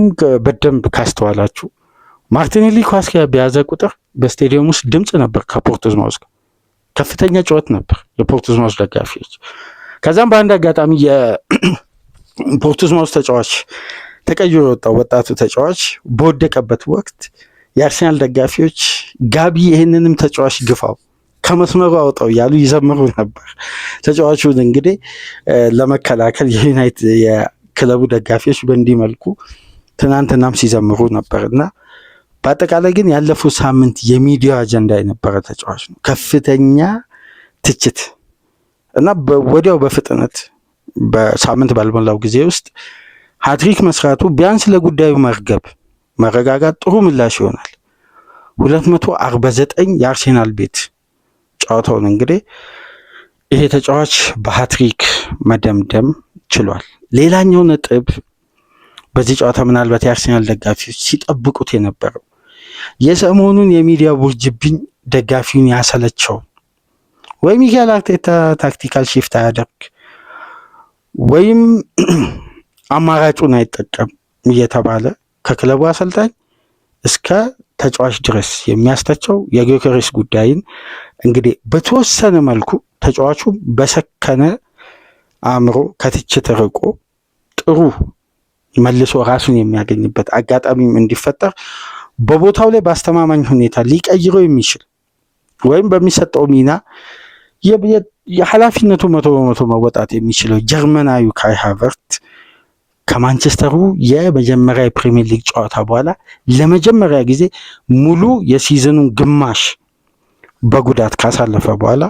[SPEAKER 1] በደንብ ካስተዋላችሁ ማርቲኔሊ ኳስ በያዘ ቁጥር በስቴዲየም ውስጥ ድምፅ ነበር። ከፖርቶዝማውዝ ጋር ከፍተኛ ጨዋታ ነበር የፖርቶዝማውዝ ደጋፊዎች። ከዛም በአንድ አጋጣሚ የፖርቶዝማውዝ ተጫዋች ተቀይሮ የወጣው ወጣቱ ተጫዋች በወደቀበት ወቅት የአርሰናል ደጋፊዎች ጋቢ ይህንንም ተጫዋች ግፋው ከመስመሩ አውጣው እያሉ ይዘምሩ ነበር። ተጫዋቹን እንግዲህ ለመከላከል የዩናይትድ የክለቡ ደጋፊዎች በእንዲህ መልኩ ትናንትናም ሲዘምሩ ነበር እና በአጠቃላይ ግን ያለፈው ሳምንት የሚዲያ አጀንዳ የነበረ ተጫዋች ነው። ከፍተኛ ትችት እና ወዲያው በፍጥነት በሳምንት ባልሞላው ጊዜ ውስጥ ሃትሪክ መስራቱ ቢያንስ ለጉዳዩ መረጋጋት ጥሩ ምላሽ ይሆናል። 249 የአርሴናል ቤት ጨዋታውን እንግዲህ ይሄ ተጫዋች በሃትሪክ መደምደም ችሏል። ሌላኛው ነጥብ በዚህ ጨዋታ ምናልባት የአርሴናል ደጋፊዎች ሲጠብቁት የነበረው የሰሞኑን የሚዲያ ውርጅብኝ ደጋፊውን ያሰለቸው ወይ ሚካኤል አርቴታ ታክቲካል ሺፍት አያደርግ ወይም አማራጩን አይጠቀም እየተባለ ከክለቡ አሰልጣኝ እስከ ተጫዋች ድረስ የሚያስተቸው የጊዮከሬስ ጉዳይን እንግዲህ በተወሰነ መልኩ ተጫዋቹ በሰከነ አእምሮ ከትችት ርቆ ጥሩ መልሶ ራሱን የሚያገኝበት አጋጣሚም እንዲፈጠር በቦታው ላይ በአስተማማኝ ሁኔታ ሊቀይረው የሚችል ወይም በሚሰጠው ሚና የኃላፊነቱ 100% መወጣት የሚችለው ጀርመናዊ ካይ ሃቨርት ከማንቸስተሩ የመጀመሪያ የፕሪሚየር ሊግ ጨዋታ በኋላ ለመጀመሪያ ጊዜ ሙሉ የሲዝኑን ግማሽ በጉዳት ካሳለፈ በኋላ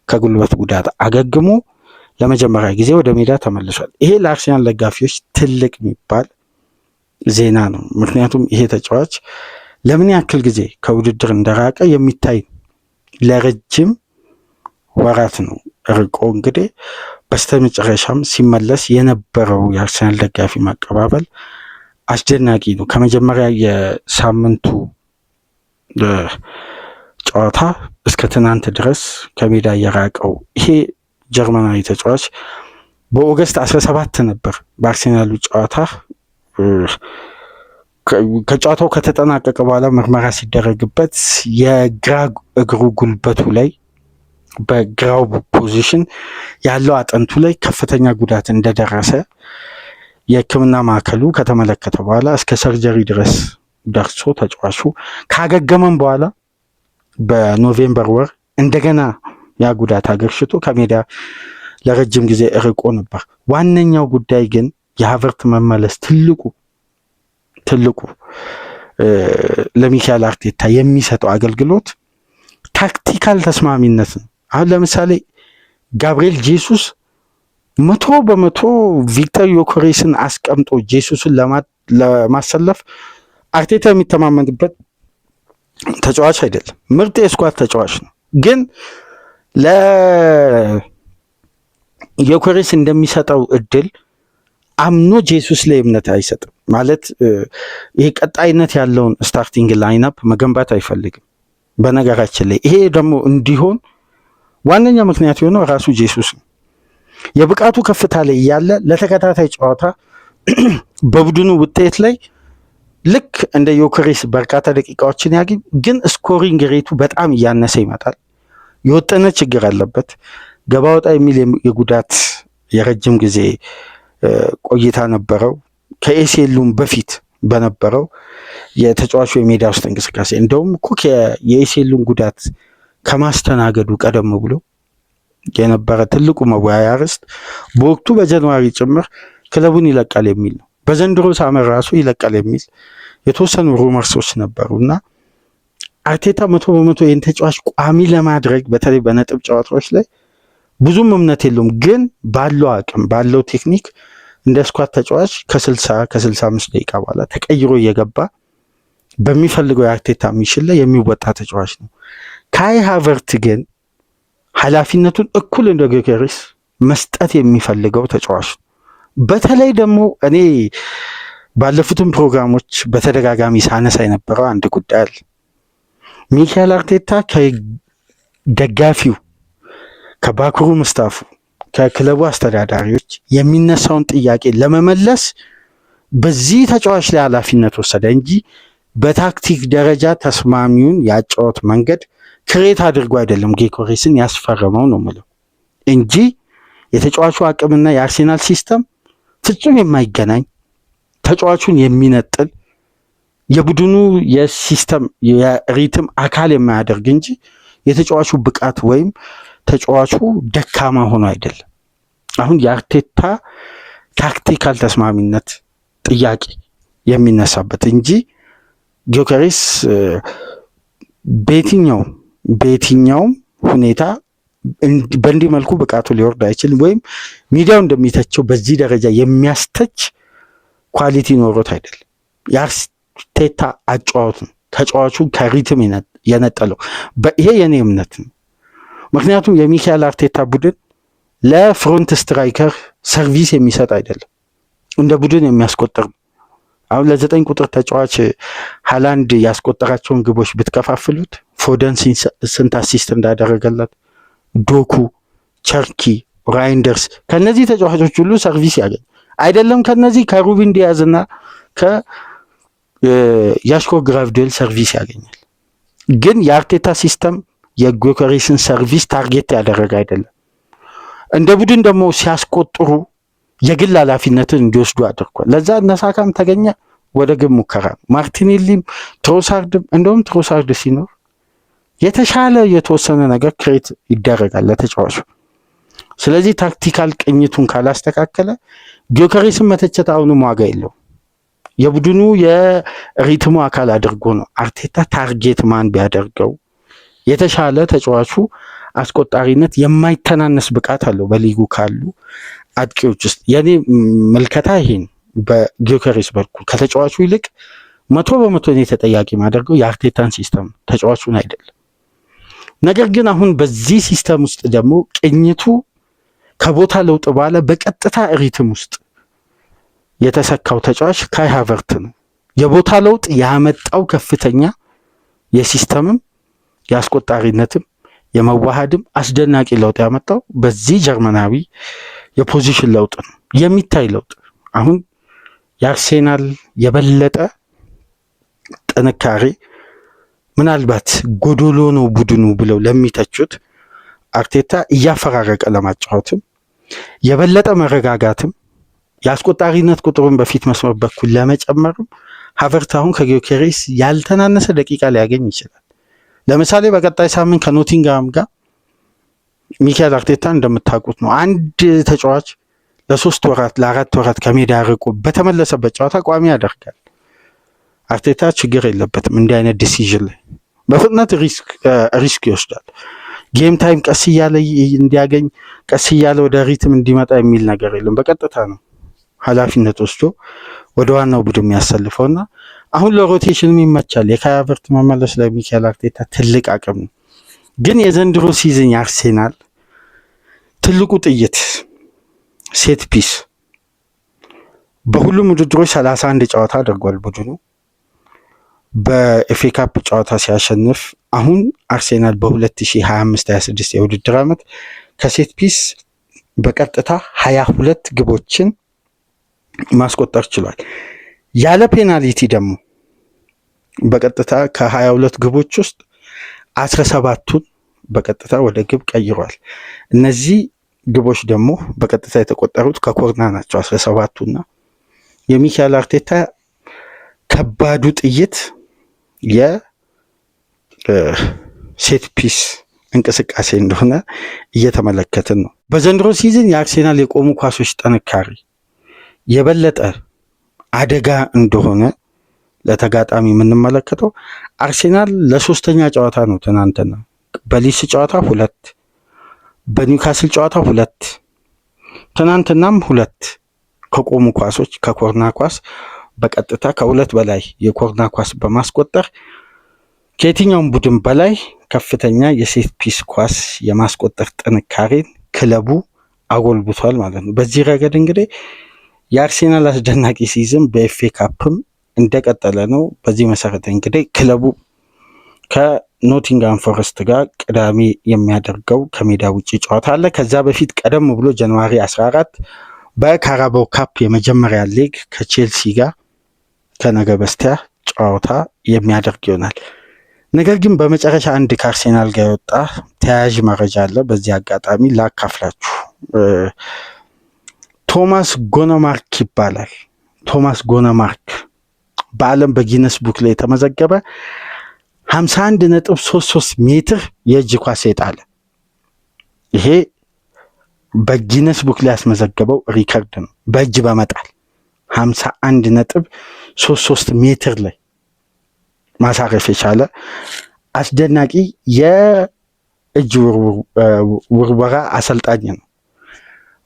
[SPEAKER 1] ከጉልበት ጉዳት አገግሞ ለመጀመሪያ ጊዜ ወደ ሜዳ ተመልሷል። ይሄ ለአርሰናል ደጋፊዎች ትልቅ የሚባል ዜና ነው። ምክንያቱም ይሄ ተጫዋች ለምን ያክል ጊዜ ከውድድር እንደራቀ የሚታይ ለረጅም ወራት ነው ርቆ እንግዲህ በስተመጨረሻም ሲመለስ የነበረው የአርሰናል ደጋፊ ማቀባበል አስደናቂ ነው። ከመጀመሪያ የሳምንቱ ጨዋታ እስከ ትናንት ድረስ ከሜዳ የራቀው ይሄ ጀርመናዊ ተጫዋች በኦገስት 17 ነበር በአርሰናሉ ጨዋታ ከጨዋታው ከተጠናቀቀ በኋላ ምርመራ ሲደረግበት የግራ እግሩ ጉልበቱ ላይ በግራው ፖዚሽን ያለው አጥንቱ ላይ ከፍተኛ ጉዳት እንደደረሰ የሕክምና ማዕከሉ ከተመለከተ በኋላ እስከ ሰርጀሪ ድረስ ደርሶ ተጫዋቹ ካገገመም በኋላ በኖቬምበር ወር እንደገና ያ ጉዳት አገርሽቶ ከሜዳ ለረጅም ጊዜ ርቆ ነበር። ዋነኛው ጉዳይ ግን የሃቨርት መመለስ ትልቁ ለሚካኤል አርቴታ የሚሰጠው አገልግሎት ታክቲካል ተስማሚነት ነው። አሁን ለምሳሌ ጋብሪኤል ጄሱስ 100% ቪክተር ዮከሬስን አስቀምጦ ጄሱስን ለማሰለፍ አርቴታ የሚተማመንበት ተጫዋች አይደለም። ምርጥ የስኳድ ተጫዋች ነው፣ ግን ለዮከሬስ እንደሚሰጠው እድል አምኖ ጄሱስ ላይ እምነት አይሰጥም። ማለት ይሄ ቀጣይነት ያለውን ስታርቲንግ ላይንአፕ መገንባት አይፈልግም። በነገራችን ላይ ይሄ ደግሞ እንዲሆን ዋነኛ ምክንያት የሆነው ራሱ ጄሱስ ነው። የብቃቱ ከፍታ ላይ እያለ ለተከታታይ ጨዋታ በቡድኑ ውጤት ላይ ልክ እንደ ዮኬሬስ በርካታ ደቂቃዎችን ያገኝ፣ ግን ስኮሪንግ ሬቱ በጣም እያነሰ ይመጣል። የወጠነ ችግር አለበት። ገባ ወጣ የሚል የጉዳት የረጅም ጊዜ ቆይታ ነበረው። ከኤሲኤሉም በፊት በነበረው የተጫዋቹ የሜዳ ውስጥ እንቅስቃሴ እንደውም እኮ የኤሲኤሉን ጉዳት ከማስተናገዱ ቀደም ብሎ የነበረ ትልቁ መወያያ ርዕስ በወቅቱ በጃንዋሪ ጭምር ክለቡን ይለቃል የሚል ነው። በዘንድሮ ሳመር ራሱ ይለቃል የሚል የተወሰኑ ሩመርሶች ነበሩ እና አርቴታ 100% ይህን ተጫዋች ቋሚ ለማድረግ በተለይ በነጥብ ጨዋታዎች ላይ ብዙም እምነት የለውም። ግን ባለው አቅም ባለው ቴክኒክ እንደ ስኳድ ተጫዋች ከ65 ደቂቃ በኋላ ተቀይሮ እየገባ በሚፈልገው የአርቴታ ሚሽን ላይ የሚወጣ ተጫዋች ነው። ካይ ሃቨርት ግን ኃላፊነቱን እኩል እንደ ጊዮኬሬስ መስጠት የሚፈልገው ተጫዋች ነው። በተለይ ደግሞ እኔ ባለፉትም ፕሮግራሞች በተደጋጋሚ ሳነሳ የነበረው አንድ ጉዳይ አለ። ሚካኤል አርቴታ ከደጋፊው፣ ከባክሩ ምስታፉ፣ ከክለቡ አስተዳዳሪዎች የሚነሳውን ጥያቄ ለመመለስ በዚህ ተጫዋች ላይ ኃላፊነት ወሰደ እንጂ በታክቲክ ደረጃ ተስማሚውን ያጫወት መንገድ ክሬት አድርጎ አይደለም ጊዮኬሬስን ያስፈረመው ነው የምለው እንጂ የተጫዋቹ አቅምና የአርሴናል ሲስተም ፍጹም የማይገናኝ ተጫዋቹን የሚነጥል የቡድኑ የሲስተም የሪትም አካል የማያደርግ እንጂ የተጫዋቹ ብቃት ወይም ተጫዋቹ ደካማ ሆኖ አይደለም። አሁን የአርቴታ ታክቲካል ተስማሚነት ጥያቄ የሚነሳበት እንጂ ጊዮኬሬስ በየትኛውም ሁኔታ በእንዲህ መልኩ ብቃቱ ሊወርድ አይችልም፣ ወይም ሚዲያው እንደሚተቸው በዚህ ደረጃ የሚያስተች ኳሊቲ ኖሮት አይደለም። የአርቴታ አጫዋቱ ተጫዋቹ ከሪትም የነጠለው ይሄ የኔ እምነት ነው። ምክንያቱም የሚካኤል አርቴታ ቡድን ለፍሮንት ስትራይከር ሰርቪስ የሚሰጥ አይደለም፣ እንደ ቡድን የሚያስቆጥር ነው። አሁን ለ9 ቁጥር ተጫዋች ሃላንድ ያስቆጠራቸውን ግቦች ብትከፋፍሉት ፎደን ስንት አሲስት እንዳደረገለት፣ ዶኩ፣ ቸርኪ፣ ራይንደርስ ከነዚህ ተጫዋቾች ሁሉ ሰርቪስ ያገኝ አይደለም። ከነዚህ ከሩቢን ዲያዝ እና ከያሽኮ ግራቭዴል ሰርቪስ ያገኛል። ግን የአርቴታ ሲስተም የጊዮኬሬስን ሰርቪስ ታርጌት ያደረገ አይደለም። እንደ ቡድን ደግሞ ሲያስቆጥሩ የግል ኃላፊነትን እንዲወስዱ አድርጓል። ለዛ እነሳካም ተገኘ ወደ ግብ ሙከራ ነው። ማርቲኔሊም ትሮሳርድም እንደውም ትሮሳርድ ሲኖር የተሻለ የተወሰነ ነገር ክሬት ይደረጋል ለተጫዋቹ። ስለዚህ ታክቲካል ቅኝቱን ካላስተካከለ ጊዮኬሬስን መተቸት አሁንም ዋጋ የለውም። የቡድኑ የሪትሙ አካል አድርጎ ነው አርቴታ ታርጌት ማን ቢያደርገው የተሻለ ተጫዋቹ አስቆጣሪነት የማይተናነስ ብቃት አለው በሊጉ ካሉ አጥቂዎች ውስጥ። የኔ መልከታ ይሄን በጊዮኬሬስ በኩል ከተጫዋቹ ይልቅ 100% እኔ ተጠያቂ ማደርገው የአርቴታን ሲስተም ተጫዋቹን አይደለም። ነገር ግን አሁን በዚህ ሲስተም ውስጥ ደግሞ ቅኝቱ ከቦታ ለውጥ በኋላ በቀጥታ ሪትም ውስጥ የተሰካው ተጫዋች ካይ ሃቨርት ነው። የቦታ ለውጥ ያመጣው ከፍተኛ የሲስተምም የአስቆጣሪነትም የመዋሃድም አስደናቂ ለውጥ ያመጣው በዚህ ጀርመናዊ የፖዚሽን ለውጥ ነው፣ የሚታይ ለውጥ። አሁን የአርሴናል የበለጠ ጥንካሬ ምናልባት ጎዶሎ ነው ቡድኑ ብለው ለሚተቹት አርቴታ እያፈራረቀ ለማጫወትም የበለጠ መረጋጋትም የአስቆጣሪነት ቁጥሩን በፊት መስመር በኩል ለመጨመርም ሃቨርት አሁን ከጊዮኬሬስ ያልተናነሰ ደቂቃ ሊያገኝ ይችላል። ለምሳሌ በቀጣይ ሳምንት ከኖቲንግሃም ጋር ሚካኤል አርቴታ እንደምታውቁት ነው አንድ ተጫዋች ለ3 ወራት ለ4 ወራት ከሜዳ ርቆ በተመለሰበት ጨዋታ ቋሚ ያደርጋል። አርቴታ ችግር የለበትም እንዲህ አይነት ዲሲዥን ላይ በፍጥነት ሪስክ ይወስዳል። ጌም ታይም ቀስ እያለ እንዲያገኝ ቀስ እያለ ወደ ሪትም እንዲመጣ የሚል ነገር የለም። በቀጥታ ነው ኃላፊነት ወስዶ ወደ ዋናው ቡድን የሚያሰልፈውና አሁን ለሮቴሽንም ይመቻል። የካይ ሃቨርት መመለስ ለሚካኤል አርቴታ ትልቅ አቅም ነው። ግን የዘንድሮ ሲዝን አርሴናል ትልቁ ጥይት ሴት ፒስ በሁሉም ውድድሮች 31 ጨዋታ አድርጓል ቡድኑ። በኤፍኤ ካፕ ጨዋታ ሲያሸንፍ አሁን አርሴናል በ2025-26 የውድድር ዓመት ከሴት ፒስ በቀጥታ 22 ግቦችን ማስቆጠር ችሏል። ያለ ፔናልቲ ደግሞ በቀጥታ ከ22 ግቦች ውስጥ 17ቱን በቀጥታ ወደ ግብ ቀይሯል። እነዚህ ግቦች ደግሞ በቀጥታ የተቆጠሩት ከኮርና ናቸው 17ቱና የሚካኤል አርቴታ ከባዱ ጥይት የሴት ፒስ እንቅስቃሴ እንደሆነ እየተመለከትን ነው። በዘንድሮ ሲዝን የአርሴናል የቆሙ ኳሶች ጥንካሬ የበለጠ አደጋ እንደሆነ ለተጋጣሚ የምንመለከተው አርሴናል ለሶስተኛ ጨዋታ ነው ትናንትና በሊስ ጨዋታ 2 በኒውካስል ጨዋታ 2 ትናንትናም 2 ከቆሙ ኳሶች ከኮርና ኳስ በቀጥታ ከ2 በላይ የኮርና ኳስ በማስቆጠር ከየትኛውም ቡድን በላይ ከፍተኛ የሴት ፒስ ኳስ የማስቆጠር ጥንካሬን ክለቡ አጎልብቷል ማለት ነው። በዚህ ረገድ እንግዲህ የአርሴናል አስደናቂ ሲዝን በኤፍኤ ካፕም እንደቀጠለ ነው። በዚህ መሰረት እንግዲህ ክለቡ ከኖቲንጋም ፎረስት ጋር ቅዳሜ የሚያደርገው ከሜዳ ውጭ ጨዋታ አለ። ከዛ በፊት ቀደም ብሎ ጃንዋሪ 14 በካራባው ካፕ የመጀመሪያ ሌግ ከቼልሲ ጋር ከነገ በስቲያ ጨዋታ የሚያደርግ ይሆናል። ነገር ግን በመጨረሻ አንድ ከአርሴናል ጋር የወጣ ተያያዥ መረጃ አለ። በዚህ አጋጣሚ ላካፍላችሁ። ቶማስ ጎነማርክ ይባላል። ቶማስ ጎነማርክ በዓለም በጊነስ ቡክ ላይ የተመዘገበ 51.33 ሜትር የእጅ ኳስ የጣለ ይሄ በጊነስ ቡክ ላይ ያስመዘገበው ሪከርድ ነው። በእጅ በመጣል 51.33 ሜትር ላይ ማሳረፍ የቻለ አስደናቂ የእጅ ውርወራ አሰልጣኝ ነው።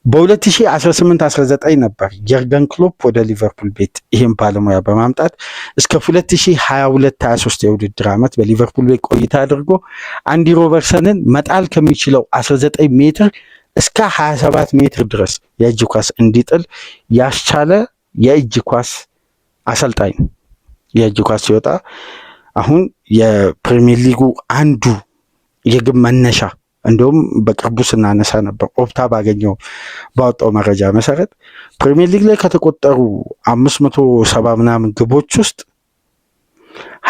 [SPEAKER 1] በ2018-19 ነበር የርገን ክሎፕ ወደ ሊቨርፑል ቤት ይህን ባለሙያ በማምጣት እስከ 2022-23 የውድድር ዓመት በሊቨርፑል ቤት ቆይታ አድርጎ አንዲ ሮበርትሰንን መጣል ከሚችለው 19 ሜትር እስከ 27 ሜትር ድረስ የእጅ ኳስ እንዲጥል ያስቻለ የእጅ ኳስ አሰልጣኝ። የእጅ ኳስ ሲወጣ አሁን የፕሪሚየር ሊጉ አንዱ የግብ መነሻ እንደውም በቅርቡ ስናነሳ ነበር። ኦፕታ ባወጣው መረጃ መሰረት ፕሪሚየር ሊግ ላይ ከተቆጠሩ 570 ምናምን ግቦች ውስጥ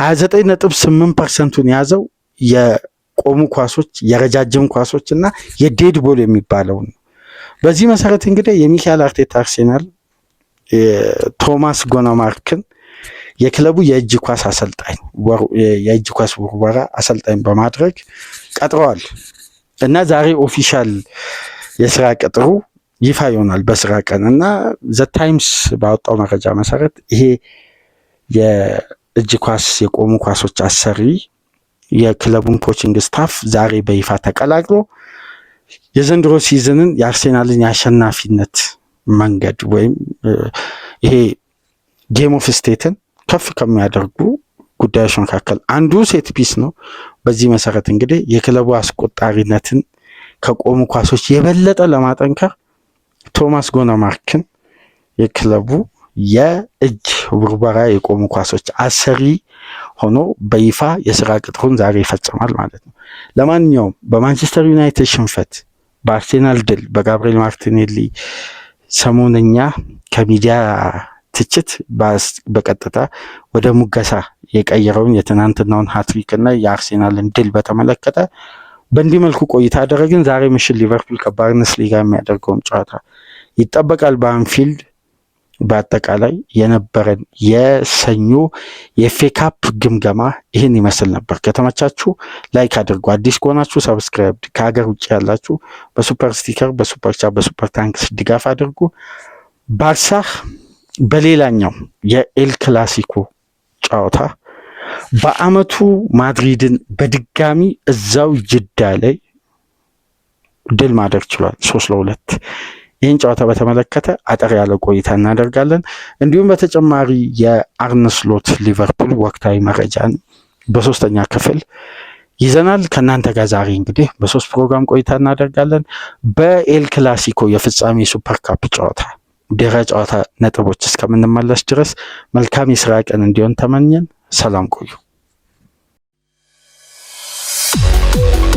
[SPEAKER 1] 29.8% የያዘው የቆሙ ኳሶች፣ የረጃጅም ኳሶች እና የዴድ ቦል የሚባለው ነው። በዚህ መሰረት እንግዲህ የሚካኤል አርቴታ አርሴናል ቶማስ ጎነማርክን የክለቡ የእጅ ኳስ አሰልጣኝ የእጅ ኳስ ውርወራ አሰልጣኝ በማድረግ ቀጥረዋል እና ዛሬ ኦፊሻል የስራ ቅጥሩ ይፋ ይሆናል በስራ ቀን እና ዘ ታይምስ ባወጣው መረጃ መሰረት ይሄ የእጅ ኳስ የቆሙ ኳሶች አሰሪ የክለቡን ኮቺንግ ስታፍ ዛሬ በይፋ ተቀላቅሎ የዘንድሮ ሲዝንን የአርሴናልን የአሸናፊነት መንገድ ወይም ይሄ ጌም ኦፍ ስቴትን ከፍ ከሚያደርጉ ጉዳዮች መካከል አንዱ ሴት ፒስ ነው። በዚህ መሰረት እንግዲህ የክለቡ አስቆጣሪነትን ከቆሙ ኳሶች የበለጠ ለማጠንከር ቶማስ ጎነማርክን የክለቡ የእጅ ውርወራ የቆሙ ኳሶች አሰሪ ሆኖ በይፋ የስራ ቅጥሩን ዛሬ ይፈጽማል ማለት ነው። ለማንኛውም በማንቸስተር ዩናይትድ ሽንፈት፣ በአርሴናል ድል፣ በጋብሪኤል ማርቲኔሊ ሰሞነኛ ከሚዲያ ትችት በቀጥታ ወደ ሙገሳ የቀየረውን የትናንትናውን ሃትሪክ እና የአርሴናልን ድል በተመለከተ በእንዲህ መልኩ ቆይታ አደረግን። ዛሬ ምሽት ሊቨርፑል ከባርንስሊ ጋር የሚያደርገውን ጨዋታ ይጠበቃል በአንፊልድ። በአጠቃላይ የነበረን የሰኞ የኤፍኤ ካፕ ግምገማ ይህን ይመስል ነበር። ከተመቻችሁ ላይክ አድርጉ፣ አዲስ ከሆናችሁ ሰብስክራይብ፣ ከሀገር ውጭ ያላችሁ በሱፐር ስቲከር፣ በሱፐር ቻት፣ በሱፐር ታንክስ ድጋፍ አድርጉ። ባርሳ በሌላኛው የኤል ክላሲኮ ጨዋታ በአመቱ ማድሪድን በድጋሚ እዛው ጅዳ ላይ ድል ማድረግ ችሏል 3-2። ይህን ጨዋታ በተመለከተ አጠር ያለ ቆይታ እናደርጋለን። እንዲሁም በተጨማሪ የአርነ ስሎት ሊቨርፑል ወቅታዊ መረጃን በሶስተኛ ክፍል ይዘናል ከእናንተ ጋር። ዛሬ እንግዲህ በሶስት ፕሮግራም ቆይታ እናደርጋለን። በኤል ክላሲኮ የፍጻሜ ሱፐር ካፕ ጨዋታ ድህረ ጨዋታ ነጥቦች እስከምንመለስ ድረስ መልካም የስራ ቀን እንዲሆን ተመኘን። ሰላም ቆዩ። ነው።